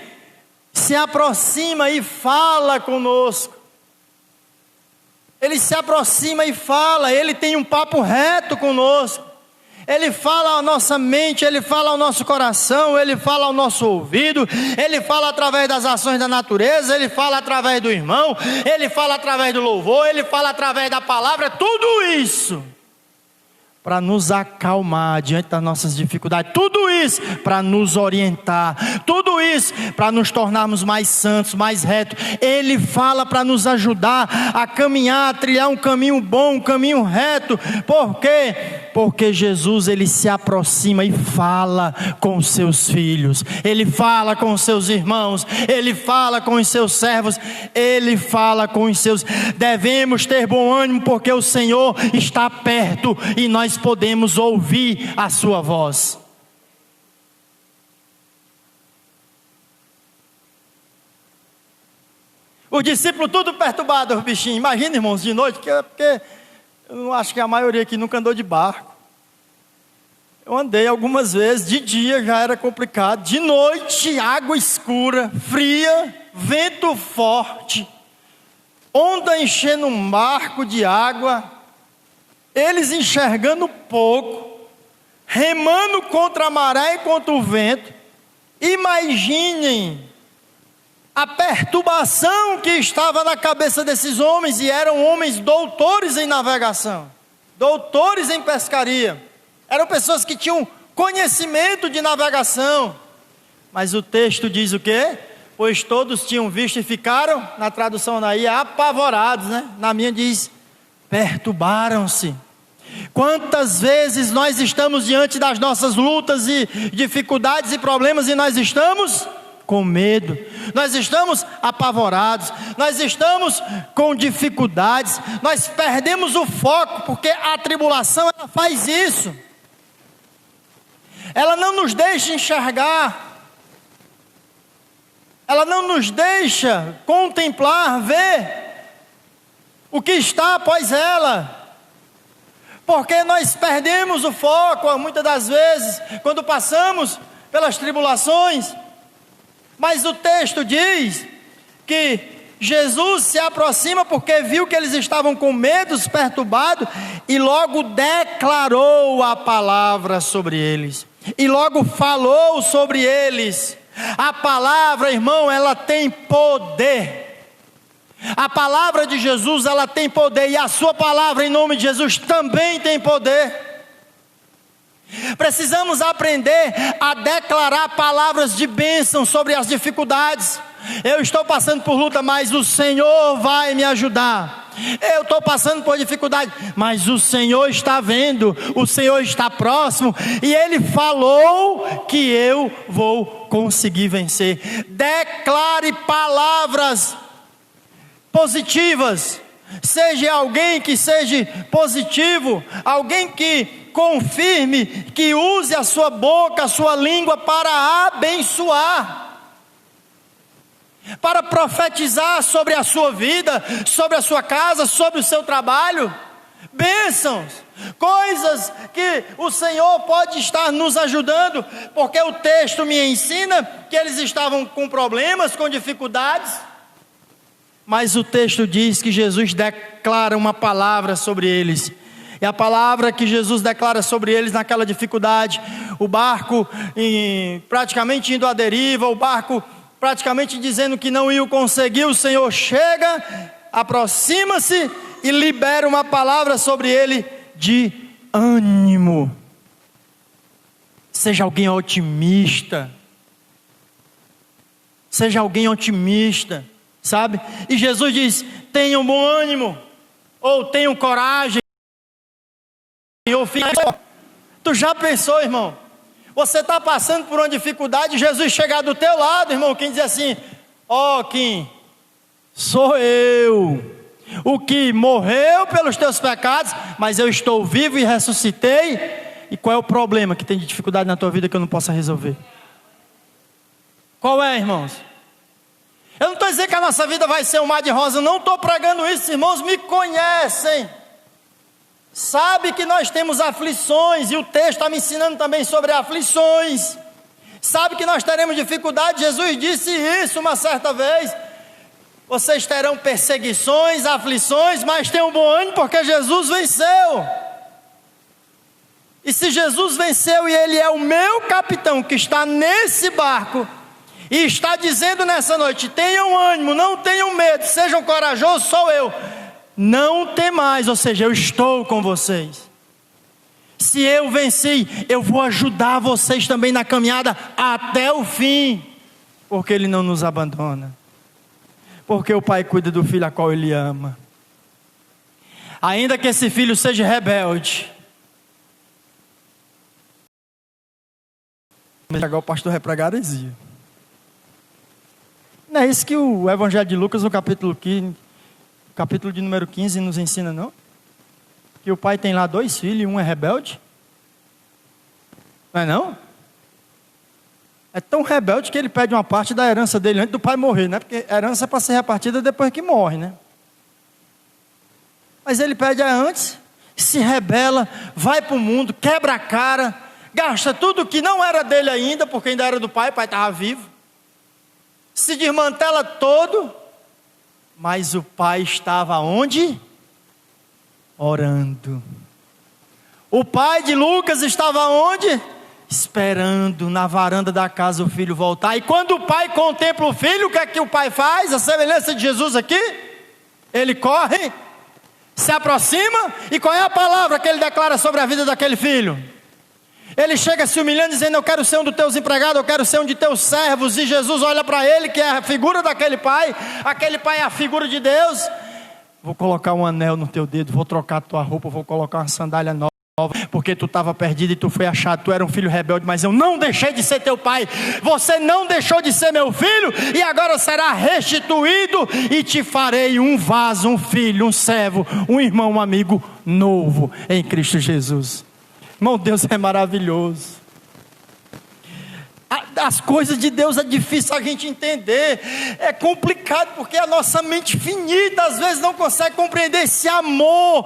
se aproxima e fala conosco. Ele se aproxima e fala. Ele tem um papo reto conosco. Ele fala à nossa mente, Ele fala ao nosso coração, Ele fala ao nosso ouvido, Ele fala através das ações da natureza, Ele fala através do irmão, Ele fala através do louvor, Ele fala através da palavra. Tudo isso para nos acalmar diante das nossas dificuldades, tudo isso para nos orientar, tudo isso para nos tornarmos mais santos, mais retos. Ele fala para nos ajudar a caminhar, a trilhar um caminho bom, um caminho reto. Por quê? Porque Jesus, Ele se aproxima e fala com os seus filhos, Ele fala com os seus irmãos, Ele fala com os seus servos, Ele fala com os seus. Devemos ter bom ânimo porque o Senhor está perto e nós podemos ouvir a sua voz. Os discípulos tudo perturbados, bichinhos. Imagina, irmãos, de noite, porque eu não acho que a maioria aqui nunca andou de barco. Eu andei algumas vezes, de dia já era complicado, de noite água escura, fria, vento forte, onda enchendo um barco de água, eles enxergando pouco, remando contra a maré e contra o vento. Imaginem a perturbação que estava na cabeça desses homens, e eram homens doutores em navegação, doutores em pescaria, eram pessoas que tinham conhecimento de navegação, mas o texto diz o quê? Pois todos tinham visto e ficaram, na tradução daí, apavorados, né? Na minha diz, perturbaram-se. Quantas vezes nós estamos diante das nossas lutas e dificuldades e problemas e nós estamos com medo, nós estamos apavorados, nós estamos com dificuldades, nós perdemos o foco, porque a tribulação ela faz isso. Ela não nos deixa enxergar, ela não nos deixa contemplar, ver o que está após ela. Porque nós perdemos o foco, muitas das vezes, quando passamos pelas tribulações. Mas o texto diz que Jesus se aproxima porque viu que eles estavam com medo, perturbados, e logo declarou a palavra sobre eles. E logo falou sobre eles. A palavra, irmão, ela tem poder. A palavra de Jesus, ela tem poder, e a sua palavra em nome de Jesus também tem poder. Precisamos aprender a declarar palavras de bênção sobre as dificuldades. Eu estou passando por luta, mas o Senhor vai me ajudar. Eu estou passando por dificuldade, mas o Senhor está vendo, o Senhor está próximo, e Ele falou que eu vou conseguir vencer. Declare palavras positivas. Seja alguém que seja positivo, alguém que confirme, que use a sua boca, a sua língua para abençoar, para profetizar sobre a sua vida, sobre a sua casa, sobre o seu trabalho. Bênçãos, coisas que o Senhor pode estar nos ajudando, porque o texto me ensina que eles estavam com problemas, com dificuldades. Mas o texto diz que Jesus declara uma palavra sobre eles. E a palavra que Jesus declara sobre eles naquela dificuldade, o barco praticamente indo à deriva, o barco praticamente dizendo que não ia conseguir, o Senhor chega, aproxima-se e libera uma palavra sobre ele de ânimo. Seja alguém otimista. Seja alguém otimista. Sabe? E Jesus diz: tenham bom ânimo, ou tenham coragem, ou fiquem. Tu já pensou, irmão? Você está passando por uma dificuldade, Jesus chegar do teu lado, irmão, quem diz assim: ó, Kim, sou eu, o que morreu pelos teus pecados, mas eu estou vivo e ressuscitei. E qual é o problema que tem de dificuldade na tua vida que eu não possa resolver? Qual é, irmãos? Eu não estou dizendo que a nossa vida vai ser um mar de rosa, não estou pregando isso, irmãos me conhecem, sabe que nós temos aflições, e o texto está me ensinando também sobre aflições, sabe que nós teremos dificuldade. Jesus disse isso uma certa vez: vocês terão perseguições, aflições, mas tenham bom ânimo, porque Jesus venceu. E se Jesus venceu e Ele é o meu capitão que está nesse barco, e está dizendo nessa noite: tenham ânimo, não tenham medo, sejam corajosos, sou eu, não temais, ou seja, eu estou com vocês. Se eu venci, eu vou ajudar vocês também na caminhada até o fim, porque Ele não nos abandona, porque o Pai cuida do filho a qual Ele ama, ainda que esse filho seja rebelde. Mas agora o pastor vai pregar heresia. Não é isso que o Evangelho de Lucas, no capítulo de número 15, nos ensina, não? Que o pai tem lá 2 filhos e um é rebelde? Não é não? É tão rebelde que ele pede uma parte da herança dele antes do pai morrer, né? Porque a herança é para ser repartida depois que morre, né? Mas ele pede antes, se rebela, vai para o mundo, quebra a cara, gasta tudo que não era dele ainda, porque ainda era do pai, o pai estava vivo. Se desmantela todo, mas o pai estava onde? Orando. O pai de Lucas estava onde? Esperando na varanda da casa o filho voltar. E quando o pai contempla o filho, o que é que o pai faz? A semelhança de Jesus aqui, ele corre, se aproxima, e qual é a palavra que ele declara sobre a vida daquele filho? Ele chega se humilhando, dizendo: eu quero ser um dos teus empregados, eu quero ser um de teus servos. E Jesus olha para ele, que é a figura daquele pai, aquele pai é a figura de Deus. Vou colocar um anel no teu dedo, vou trocar a tua roupa, vou colocar uma sandália nova. porque tu estava perdido e tu foi achado, tu era um filho rebelde, mas eu não deixei de ser teu pai, você não deixou de ser meu filho, e agora será restituído, e te farei um vaso, um filho, um servo, um irmão, um amigo novo em Cristo Jesus. Irmão, Deus é maravilhoso. As coisas de Deus é difícil a gente entender, é complicado porque a nossa mente finita às vezes não consegue compreender esse amor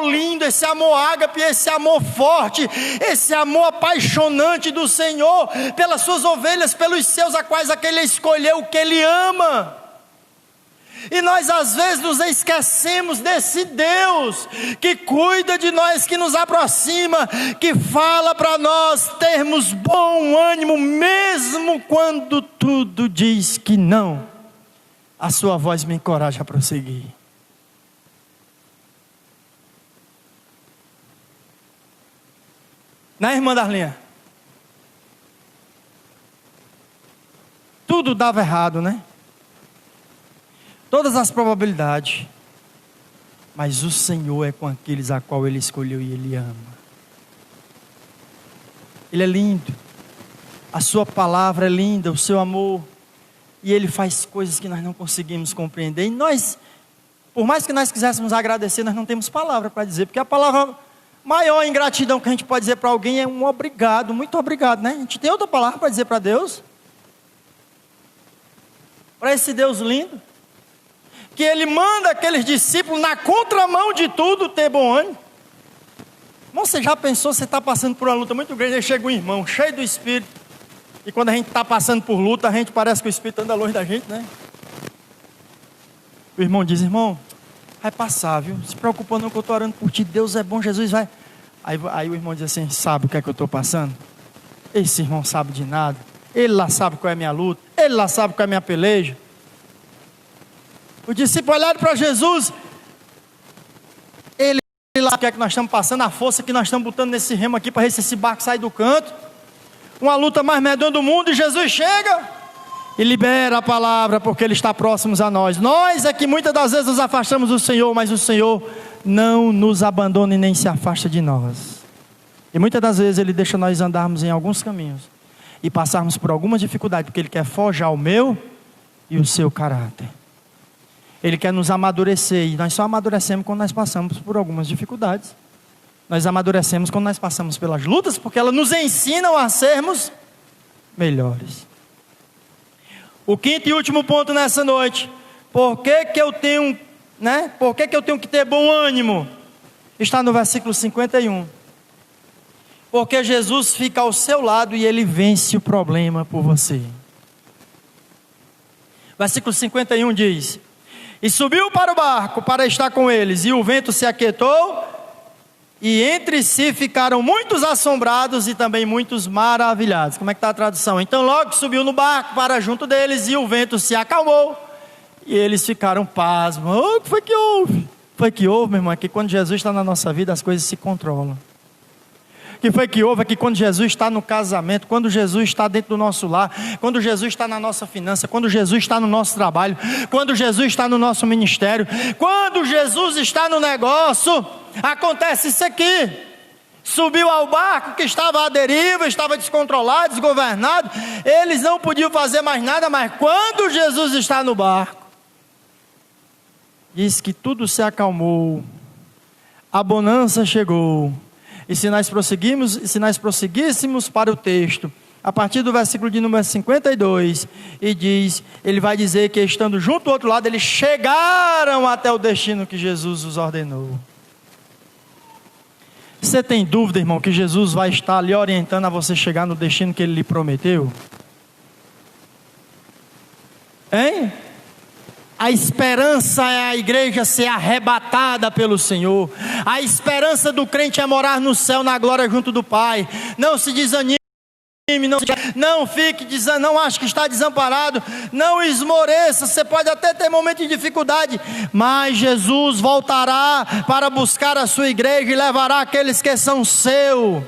lindo, esse amor ágape, esse amor forte, esse amor apaixonante do Senhor pelas suas ovelhas, pelos seus, a quais aquele escolheu, que Ele ama. E nós às vezes nos esquecemos desse Deus que cuida de nós, que nos aproxima, que fala para nós termos bom ânimo, mesmo quando tudo diz que não. A sua voz me encoraja a prosseguir. Né, irmã Darlinha? Tudo dava errado, né? Todas as probabilidades, mas o Senhor é com aqueles a qual Ele escolheu e Ele ama. Ele é lindo, a sua palavra é linda, o seu amor, e Ele faz coisas que nós não conseguimos compreender, e nós, por mais que nós quiséssemos agradecer, nós não temos palavra para dizer, porque a palavra maior ingratidão que a gente pode dizer para alguém é um obrigado, muito obrigado, né? A gente tem outra palavra para dizer para Deus, para esse Deus lindo, que Ele manda aqueles discípulos na contramão de tudo ter bom ânimo. Irmão, você já pensou, você está passando por uma luta muito grande, aí chega um irmão cheio do Espírito, e quando a gente está passando por luta, a gente parece que o Espírito anda longe da gente, né? O irmão diz, irmão, vai passar, viu? Se preocupa não que eu estou orando por ti, Deus é bom, Jesus vai. Aí o irmão diz assim, sabe o que é que eu estou passando? Esse irmão sabe de nada, ele lá sabe qual é a minha luta, ele lá sabe qual é a minha peleja. O discípulo olharam para Jesus, ele lá o que é que nós estamos passando, a força que nós estamos botando nesse remo aqui para ver se esse barco sai do canto, uma luta mais medonha do mundo, e Jesus chega e libera a palavra, porque Ele está próximo a nós. Nós é que muitas das vezes nos afastamos do Senhor, mas o Senhor não nos abandona e nem se afasta de nós, e muitas das vezes Ele deixa nós andarmos em alguns caminhos e passarmos por algumas dificuldades, porque Ele quer forjar o meu e o seu caráter. Ele quer nos amadurecer, e nós só amadurecemos quando nós passamos por algumas dificuldades. Nós amadurecemos quando nós passamos pelas lutas, porque elas nos ensinam a sermos melhores. O quinto e último ponto nessa noite, por que eu tenho que ter bom ânimo? Está no versículo 51. Porque Jesus fica ao seu lado e Ele vence o problema por você. Versículo 51 diz: e subiu para o barco para estar com eles, e o vento se aquietou, e entre si ficaram muitos assombrados e também muitos maravilhados. Como é que está a tradução? Então logo subiu no barco para junto deles, e o vento se acalmou, e eles ficaram pasmos. O que foi que houve? Foi que houve, meu irmão, é que quando Jesus está na nossa vida, as coisas se controlam. O que foi que houve é que quando Jesus está no casamento, quando Jesus está dentro do nosso lar, quando Jesus está na nossa finança, quando Jesus está no nosso trabalho, quando Jesus está no nosso ministério, quando Jesus está no negócio, acontece isso aqui. Subiu ao barco que estava à deriva, estava descontrolado, desgovernado, eles não podiam fazer mais nada, mas quando Jesus está no barco, diz que tudo se acalmou, a bonança chegou. E se nós prosseguíssemos para o texto, a partir do versículo de número 52, ele vai dizer que estando junto do outro lado, eles chegaram até o destino que Jesus os ordenou. Você tem dúvida, irmão, que Jesus vai estar lhe orientando a você chegar no destino que Ele lhe prometeu? Hein? A esperança é a igreja ser arrebatada pelo Senhor. A esperança do crente é morar no céu, na glória junto do Pai. Não se desanime, não fique, não ache que está desamparado, não esmoreça. Você pode até ter momento de dificuldade, mas Jesus voltará para buscar a sua igreja e levará aqueles que são seus.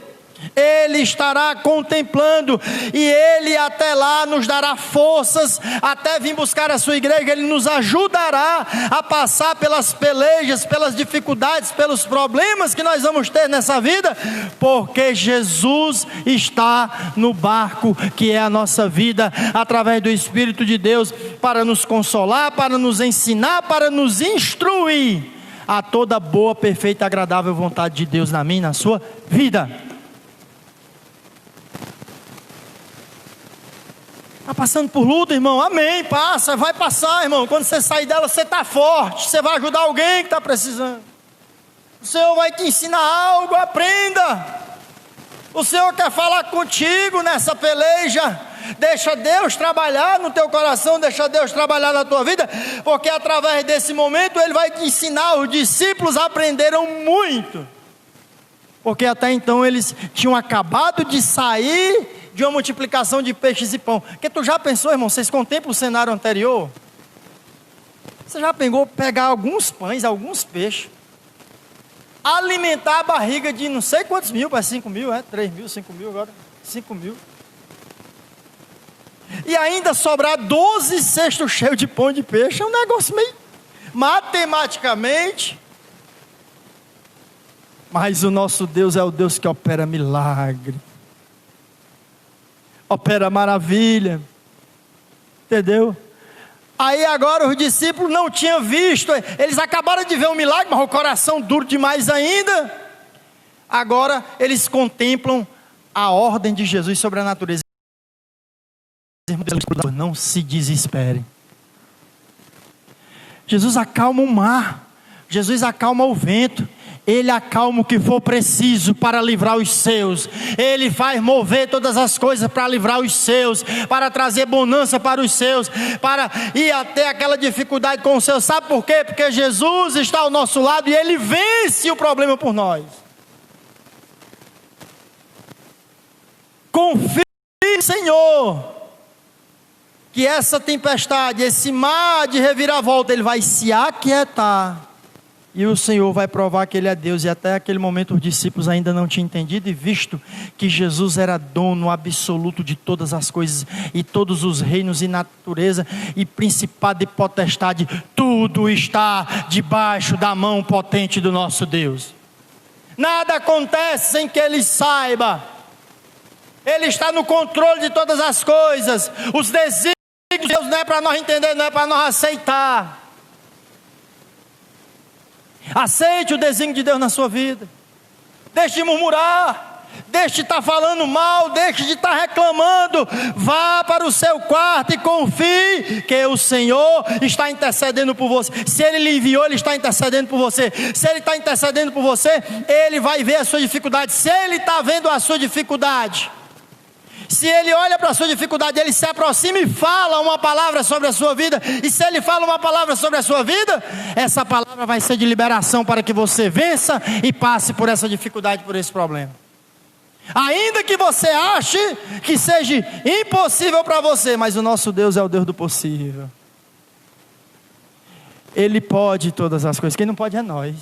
Ele estará contemplando, e Ele até lá nos dará forças, até vir buscar a sua igreja. Ele nos ajudará a passar pelas pelejas, pelas dificuldades, pelos problemas que nós vamos ter nessa vida, porque Jesus está no barco que é a nossa vida, através do Espírito de Deus, para nos consolar, para nos ensinar, para nos instruir a toda boa, perfeita e agradável vontade de Deus na minha e na sua vida. Está passando por luta, irmão? Amém, passa, vai passar, irmão. Quando você sair dela, você está forte, você vai ajudar alguém que está precisando. O Senhor vai te ensinar algo, aprenda. O Senhor quer falar contigo nessa peleja. Deixa Deus trabalhar no teu coração, deixa Deus trabalhar na tua vida, porque através desse momento Ele vai te ensinar. Os discípulos aprenderam muito, porque até então eles tinham acabado de sair de uma multiplicação de peixes e pão. Porque tu já pensou, irmão, vocês contemplam o cenário anterior? Você já pegou pegar alguns pães, alguns peixes, alimentar a barriga de não sei quantos mil, para 5 mil, 3 mil, 5 mil agora, 5 mil. E ainda sobrar 12 cestos cheios de pão e de peixe. É um negócio meio matematicamente. Mas o nosso Deus é o Deus que opera milagre, opera maravilha, entendeu? Aí agora os discípulos não tinham visto, eles acabaram de ver um milagre, mas o coração duro demais ainda. Agora eles contemplam a ordem de Jesus sobre a natureza. Não se desesperem. Jesus acalma o mar, Jesus acalma o vento, Ele acalma o que for preciso para livrar os seus. Ele faz mover todas as coisas para livrar os seus, para trazer bonança para os seus, para ir até aquela dificuldade com os seus. Sabe por quê? Porque Jesus está ao nosso lado e Ele vence o problema por nós. Confie no Senhor, que essa tempestade, esse mar de reviravolta, Ele vai se aquietar. E o Senhor vai provar que Ele é Deus. E até aquele momento os discípulos ainda não tinham entendido e visto que Jesus era dono absoluto de todas as coisas, e todos os reinos e natureza, e principado e potestade, tudo está debaixo da mão potente do nosso Deus. Nada acontece sem que Ele saiba. Ele está no controle de todas as coisas. Os desígnios de Deus não é para nós entender, não é para nós aceitar. Aceite o desígnio de Deus na sua vida. Deixe de murmurar, deixe de estar falando mal, deixe de estar reclamando. Vá para o seu quarto e confie que o Senhor está intercedendo por você. Se Ele lhe enviou, Ele está intercedendo por você. Se Ele está intercedendo por você, Ele vai ver a sua dificuldade. Se Ele está vendo a sua dificuldade, se Ele olha para a sua dificuldade, Ele se aproxima e fala uma palavra sobre a sua vida. E se Ele fala uma palavra sobre a sua vida, essa palavra vai ser de liberação para que você vença e passe por essa dificuldade, por esse problema. Ainda que você ache que seja impossível para você, mas o nosso Deus é o Deus do possível. Ele pode todas as coisas. Quem não pode é nós.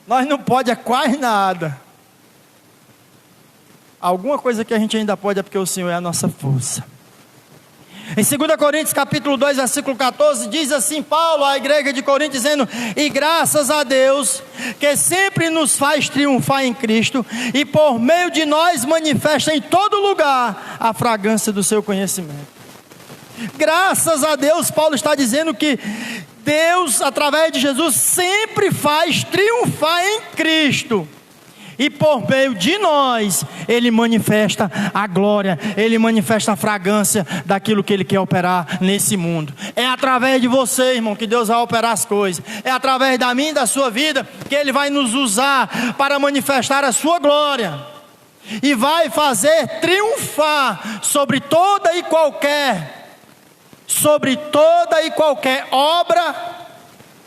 Nós não pode é quase nada. Alguma coisa que a gente ainda pode é porque o Senhor é a nossa força. Em 2 Coríntios capítulo 2, versículo 14, diz assim Paulo à igreja de Corinto, dizendo: e graças a Deus, que sempre nos faz triunfar em Cristo, e por meio de nós manifesta em todo lugar a fragrância do seu conhecimento. Graças a Deus, Paulo está dizendo que Deus, através de Jesus, sempre faz triunfar em Cristo. E por meio de nós, Ele manifesta a glória, Ele manifesta a fragrância daquilo que Ele quer operar nesse mundo. É através de você, irmão, que Deus vai operar as coisas. É através da minha e da sua vida que Ele vai nos usar para manifestar a sua glória. E vai fazer triunfar sobre toda e qualquer obra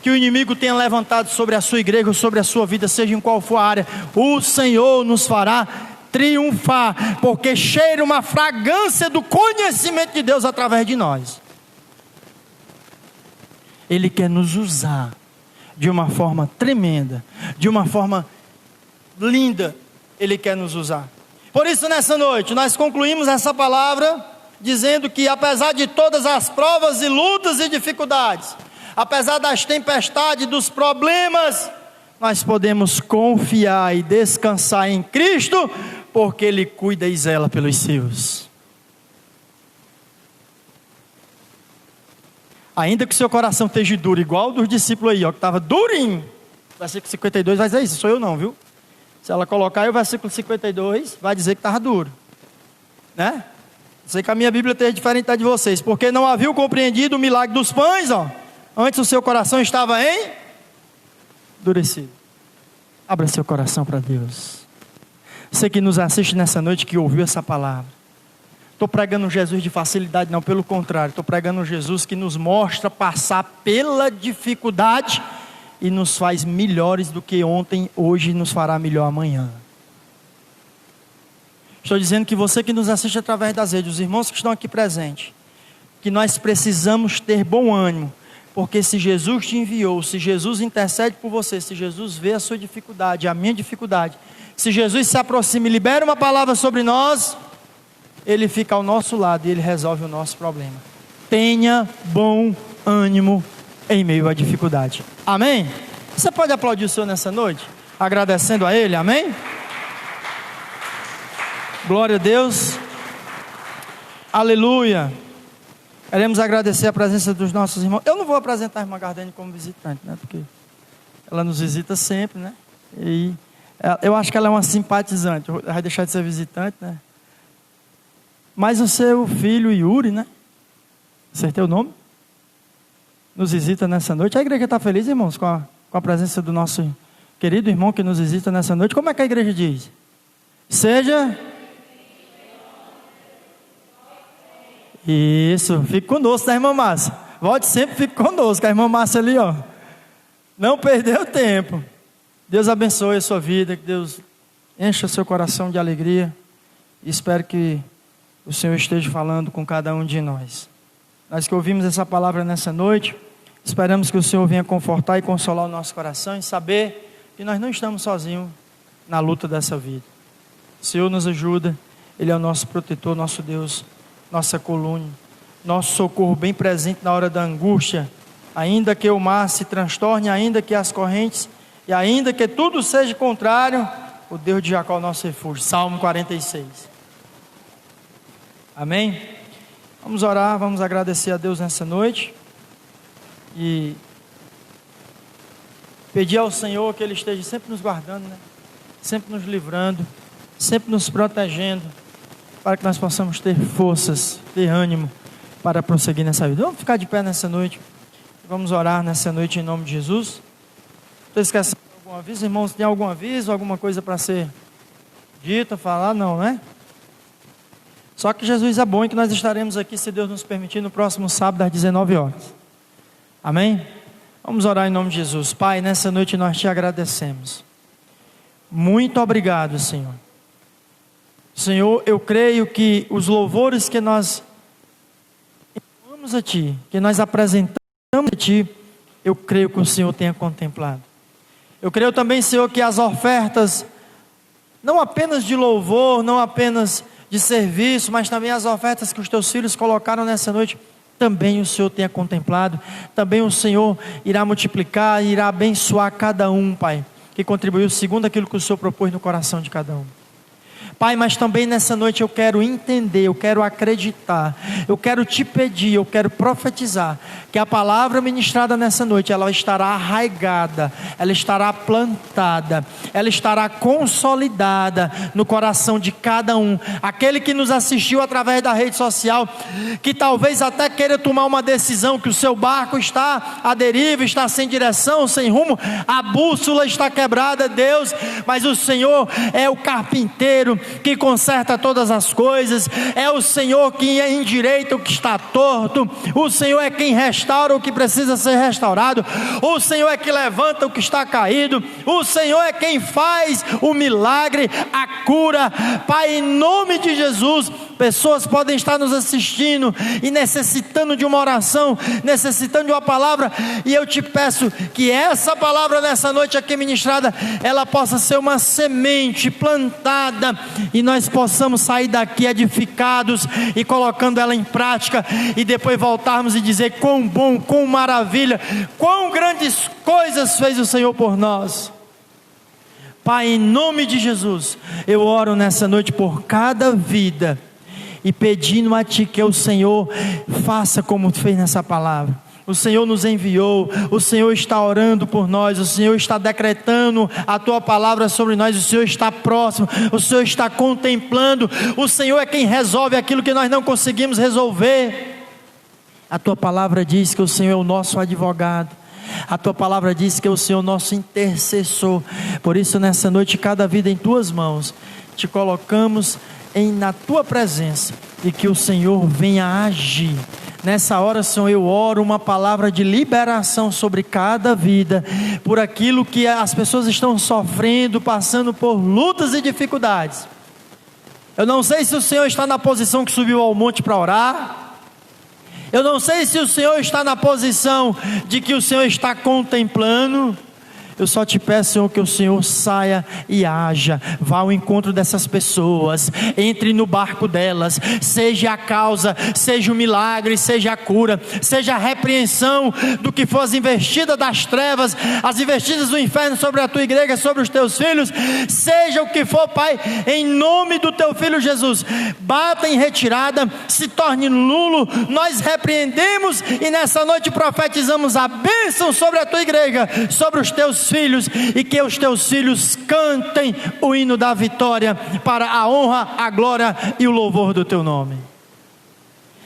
que o inimigo tenha levantado sobre a sua igreja, ou sobre a sua vida, seja em qual for a área. O Senhor nos fará triunfar, porque cheira uma fragrância do conhecimento de Deus através de nós. Ele quer nos usar de uma forma tremenda, de uma forma linda, Ele quer nos usar. Por isso, nessa noite, nós concluímos essa palavra dizendo que apesar de todas as provas e lutas e dificuldades, apesar das tempestades, dos problemas, nós podemos confiar e descansar em Cristo, porque Ele cuida e zela pelos seus. Ainda que o seu coração esteja duro, igual o dos discípulos aí, ó, que estava durinho. Versículo 52 vai dizer isso, sou eu não, viu? Se ela colocar aí o versículo 52, vai dizer que estava duro, né? Sei que a minha Bíblia tem diferente da de vocês, porque não haviam compreendido o milagre dos pães, ó. Antes o seu coração estava endurecido. Abra seu coração para Deus. Você que nos assiste nessa noite, que ouviu essa palavra. Estou pregando um Jesus de facilidade, não, pelo contrário. Estou pregando um Jesus que nos mostra passar pela dificuldade e nos faz melhores do que ontem, hoje nos fará melhor amanhã. Estou dizendo que você que nos assiste através das redes, os irmãos que estão aqui presentes, que nós precisamos ter bom ânimo, porque se Jesus te enviou, se Jesus intercede por você, se Jesus vê a sua dificuldade, a minha dificuldade, se Jesus se aproxima e libera uma palavra sobre nós, Ele fica ao nosso lado e Ele resolve o nosso problema. Tenha bom ânimo em meio à dificuldade. Amém? Você pode aplaudir o Senhor nessa noite? Agradecendo a Ele, amém? Glória a Deus. Aleluia. Queremos agradecer a presença dos nossos irmãos. Eu não vou apresentar a irmã Gardene como visitante, né? Porque ela nos visita sempre, né? E eu acho que ela é uma simpatizante. Vai deixar de ser visitante, né? Mas o seu filho Yuri, né? Acertei o nome? Nos visita nessa noite. A igreja está feliz, irmãos, com a presença do nosso querido irmão que nos visita nessa noite. Como é que a igreja diz? Seja... Isso, fique conosco, né, irmã Márcia? Volte sempre, fique conosco. A irmã Márcia ali, ó, não perdeu tempo. Deus abençoe a sua vida, que Deus encha o seu coração de alegria. E espero que o Senhor esteja falando com cada um de nós. Nós que ouvimos essa palavra nessa noite, esperamos que o Senhor venha confortar e consolar o nosso coração e saber que nós não estamos sozinhos na luta dessa vida. O Senhor nos ajuda, Ele é o nosso protetor, nosso Deus, nossa coluna, nosso socorro bem presente na hora da angústia, ainda que o mar se transtorne, ainda que as correntes, e ainda que tudo seja contrário, o Deus de Jacó é o nosso refúgio. Salmo 46. Amém? Vamos orar, vamos agradecer a Deus nessa noite, e pedir ao Senhor que Ele esteja sempre nos guardando, né? Sempre nos livrando, sempre nos protegendo, para que nós possamos ter forças, ter ânimo para prosseguir nessa vida. Vamos ficar de pé nessa noite, vamos orar nessa noite em nome de Jesus. Estou esquecendo algum aviso, irmãos? Tem algum aviso, alguma coisa para ser dita, falar? Não, né? Só que Jesus é bom e que nós estaremos aqui, se Deus nos permitir, no próximo sábado às 19 horas. Amém? Vamos orar em nome de Jesus. Pai, nessa noite nós te agradecemos. Muito obrigado, Senhor. Senhor, eu creio que os louvores que nós entoamos a Ti, que nós apresentamos a Ti, eu creio que o Senhor tenha contemplado. Eu creio também, Senhor, que as ofertas, não apenas de louvor, não apenas de serviço, mas também as ofertas que os Teus filhos colocaram nessa noite, também o Senhor tenha contemplado, também o Senhor irá multiplicar, irá abençoar cada um, Pai, que contribuiu segundo aquilo que o Senhor propôs no coração de cada um. Pai, mas também nessa noite eu quero entender, eu quero acreditar, eu quero te pedir, eu quero profetizar, que a palavra ministrada nessa noite, ela estará arraigada, ela estará plantada, ela estará consolidada no coração de cada um, aquele que nos assistiu através da rede social, que talvez até queira tomar uma decisão, que o seu barco está à deriva, está sem direção, sem rumo, a bússola está quebrada, Deus, mas o Senhor é o carpinteiro, que conserta todas as coisas, é o Senhor que endireita o que está torto, o Senhor é quem restaura o que precisa ser restaurado, o Senhor é que levanta o que está caído, o Senhor é quem faz o milagre, a cura. Pai, em nome de Jesus, Pessoas podem estar nos assistindo e necessitando de uma oração, necessitando de uma palavra, e eu te peço que essa palavra nessa noite aqui ministrada, ela possa ser uma semente plantada, e nós possamos sair daqui edificados e colocando ela em prática, e depois voltarmos e dizer quão bom, quão maravilha, quão grandes coisas fez o Senhor por nós. Pai, em nome de Jesus, eu oro nessa noite por cada vida, e pedindo a Ti que o Senhor faça como fez nessa palavra. O Senhor nos enviou, o Senhor está orando por nós, o Senhor está decretando a Tua palavra sobre nós, o Senhor está próximo, o Senhor está contemplando, o Senhor é quem resolve aquilo que nós não conseguimos resolver. A Tua palavra diz que o Senhor é o nosso advogado, a Tua palavra diz que é o Senhor nosso intercessor. Por isso nessa noite, cada vida em Tuas mãos, te colocamos na Tua presença, e que o Senhor venha agir. Nessa hora, Senhor, eu oro uma palavra de liberação sobre cada vida, por aquilo que as pessoas estão sofrendo, passando por lutas e dificuldades. Eu não sei se o Senhor está na posição que subiu ao monte para orar, eu não sei se o Senhor está na posição de que o Senhor está contemplando. Eu só te peço, Senhor, que o Senhor saia e haja, vá ao encontro dessas pessoas, entre no barco delas, seja a causa, seja o milagre, seja a cura, seja a repreensão do que for as investidas das trevas, as investidas do inferno sobre a Tua igreja, sobre os Teus filhos, seja o que for, Pai, em nome do Teu Filho Jesus, bata em retirada, se torne nulo, nós repreendemos e nessa noite profetizamos a bênção sobre a Tua igreja, sobre os Teus filhos, e que os Teus filhos cantem o hino da vitória para a honra, a glória e o louvor do Teu nome.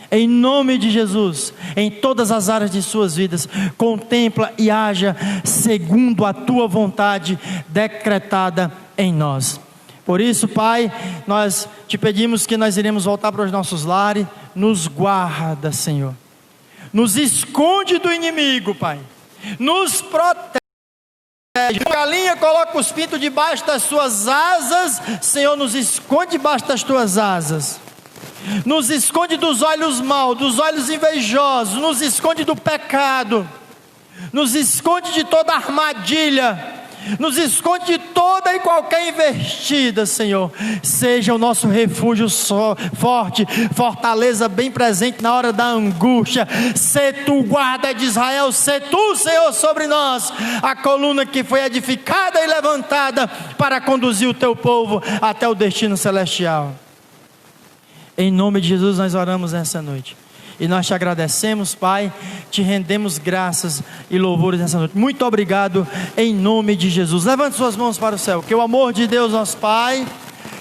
Em nome de Jesus, em todas as áreas de suas vidas, contempla e haja segundo a Tua vontade decretada em nós. Por isso, Pai, nós te pedimos que nós iremos voltar para os nossos lares. Nos guarda, Senhor, nos esconde do inimigo, Pai, nos protege. A galinha coloca os pintos debaixo das suas asas, Senhor, nos esconde debaixo das Tuas asas, nos esconde dos olhos maus, dos olhos invejosos, nos esconde do pecado, nos esconde de toda armadilha, nos esconde de toda e qualquer investida, Senhor. Seja o nosso refúgio forte, fortaleza bem presente na hora da angústia. Sê Tu guarda de Israel, sê Tu, Senhor, sobre nós, a coluna que foi edificada e levantada para conduzir o Teu povo até o destino celestial. Em nome de Jesus nós oramos nessa noite, e nós Te agradecemos, Pai, Te rendemos graças e louvores nessa noite. Muito obrigado, em nome de Jesus. Levante suas mãos para o céu. Que o amor de Deus nosso Pai,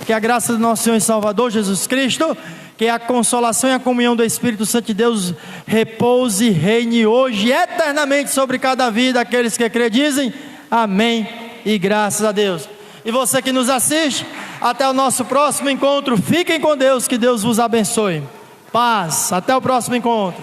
que a graça do nosso Senhor e Salvador Jesus Cristo, que a consolação e a comunhão do Espírito Santo de Deus repouse e reine hoje e eternamente sobre cada vida, aqueles que acreditem. Amém e graças a Deus. E você que nos assiste, até o nosso próximo encontro. Fiquem com Deus, que Deus vos abençoe. Paz, até o próximo encontro.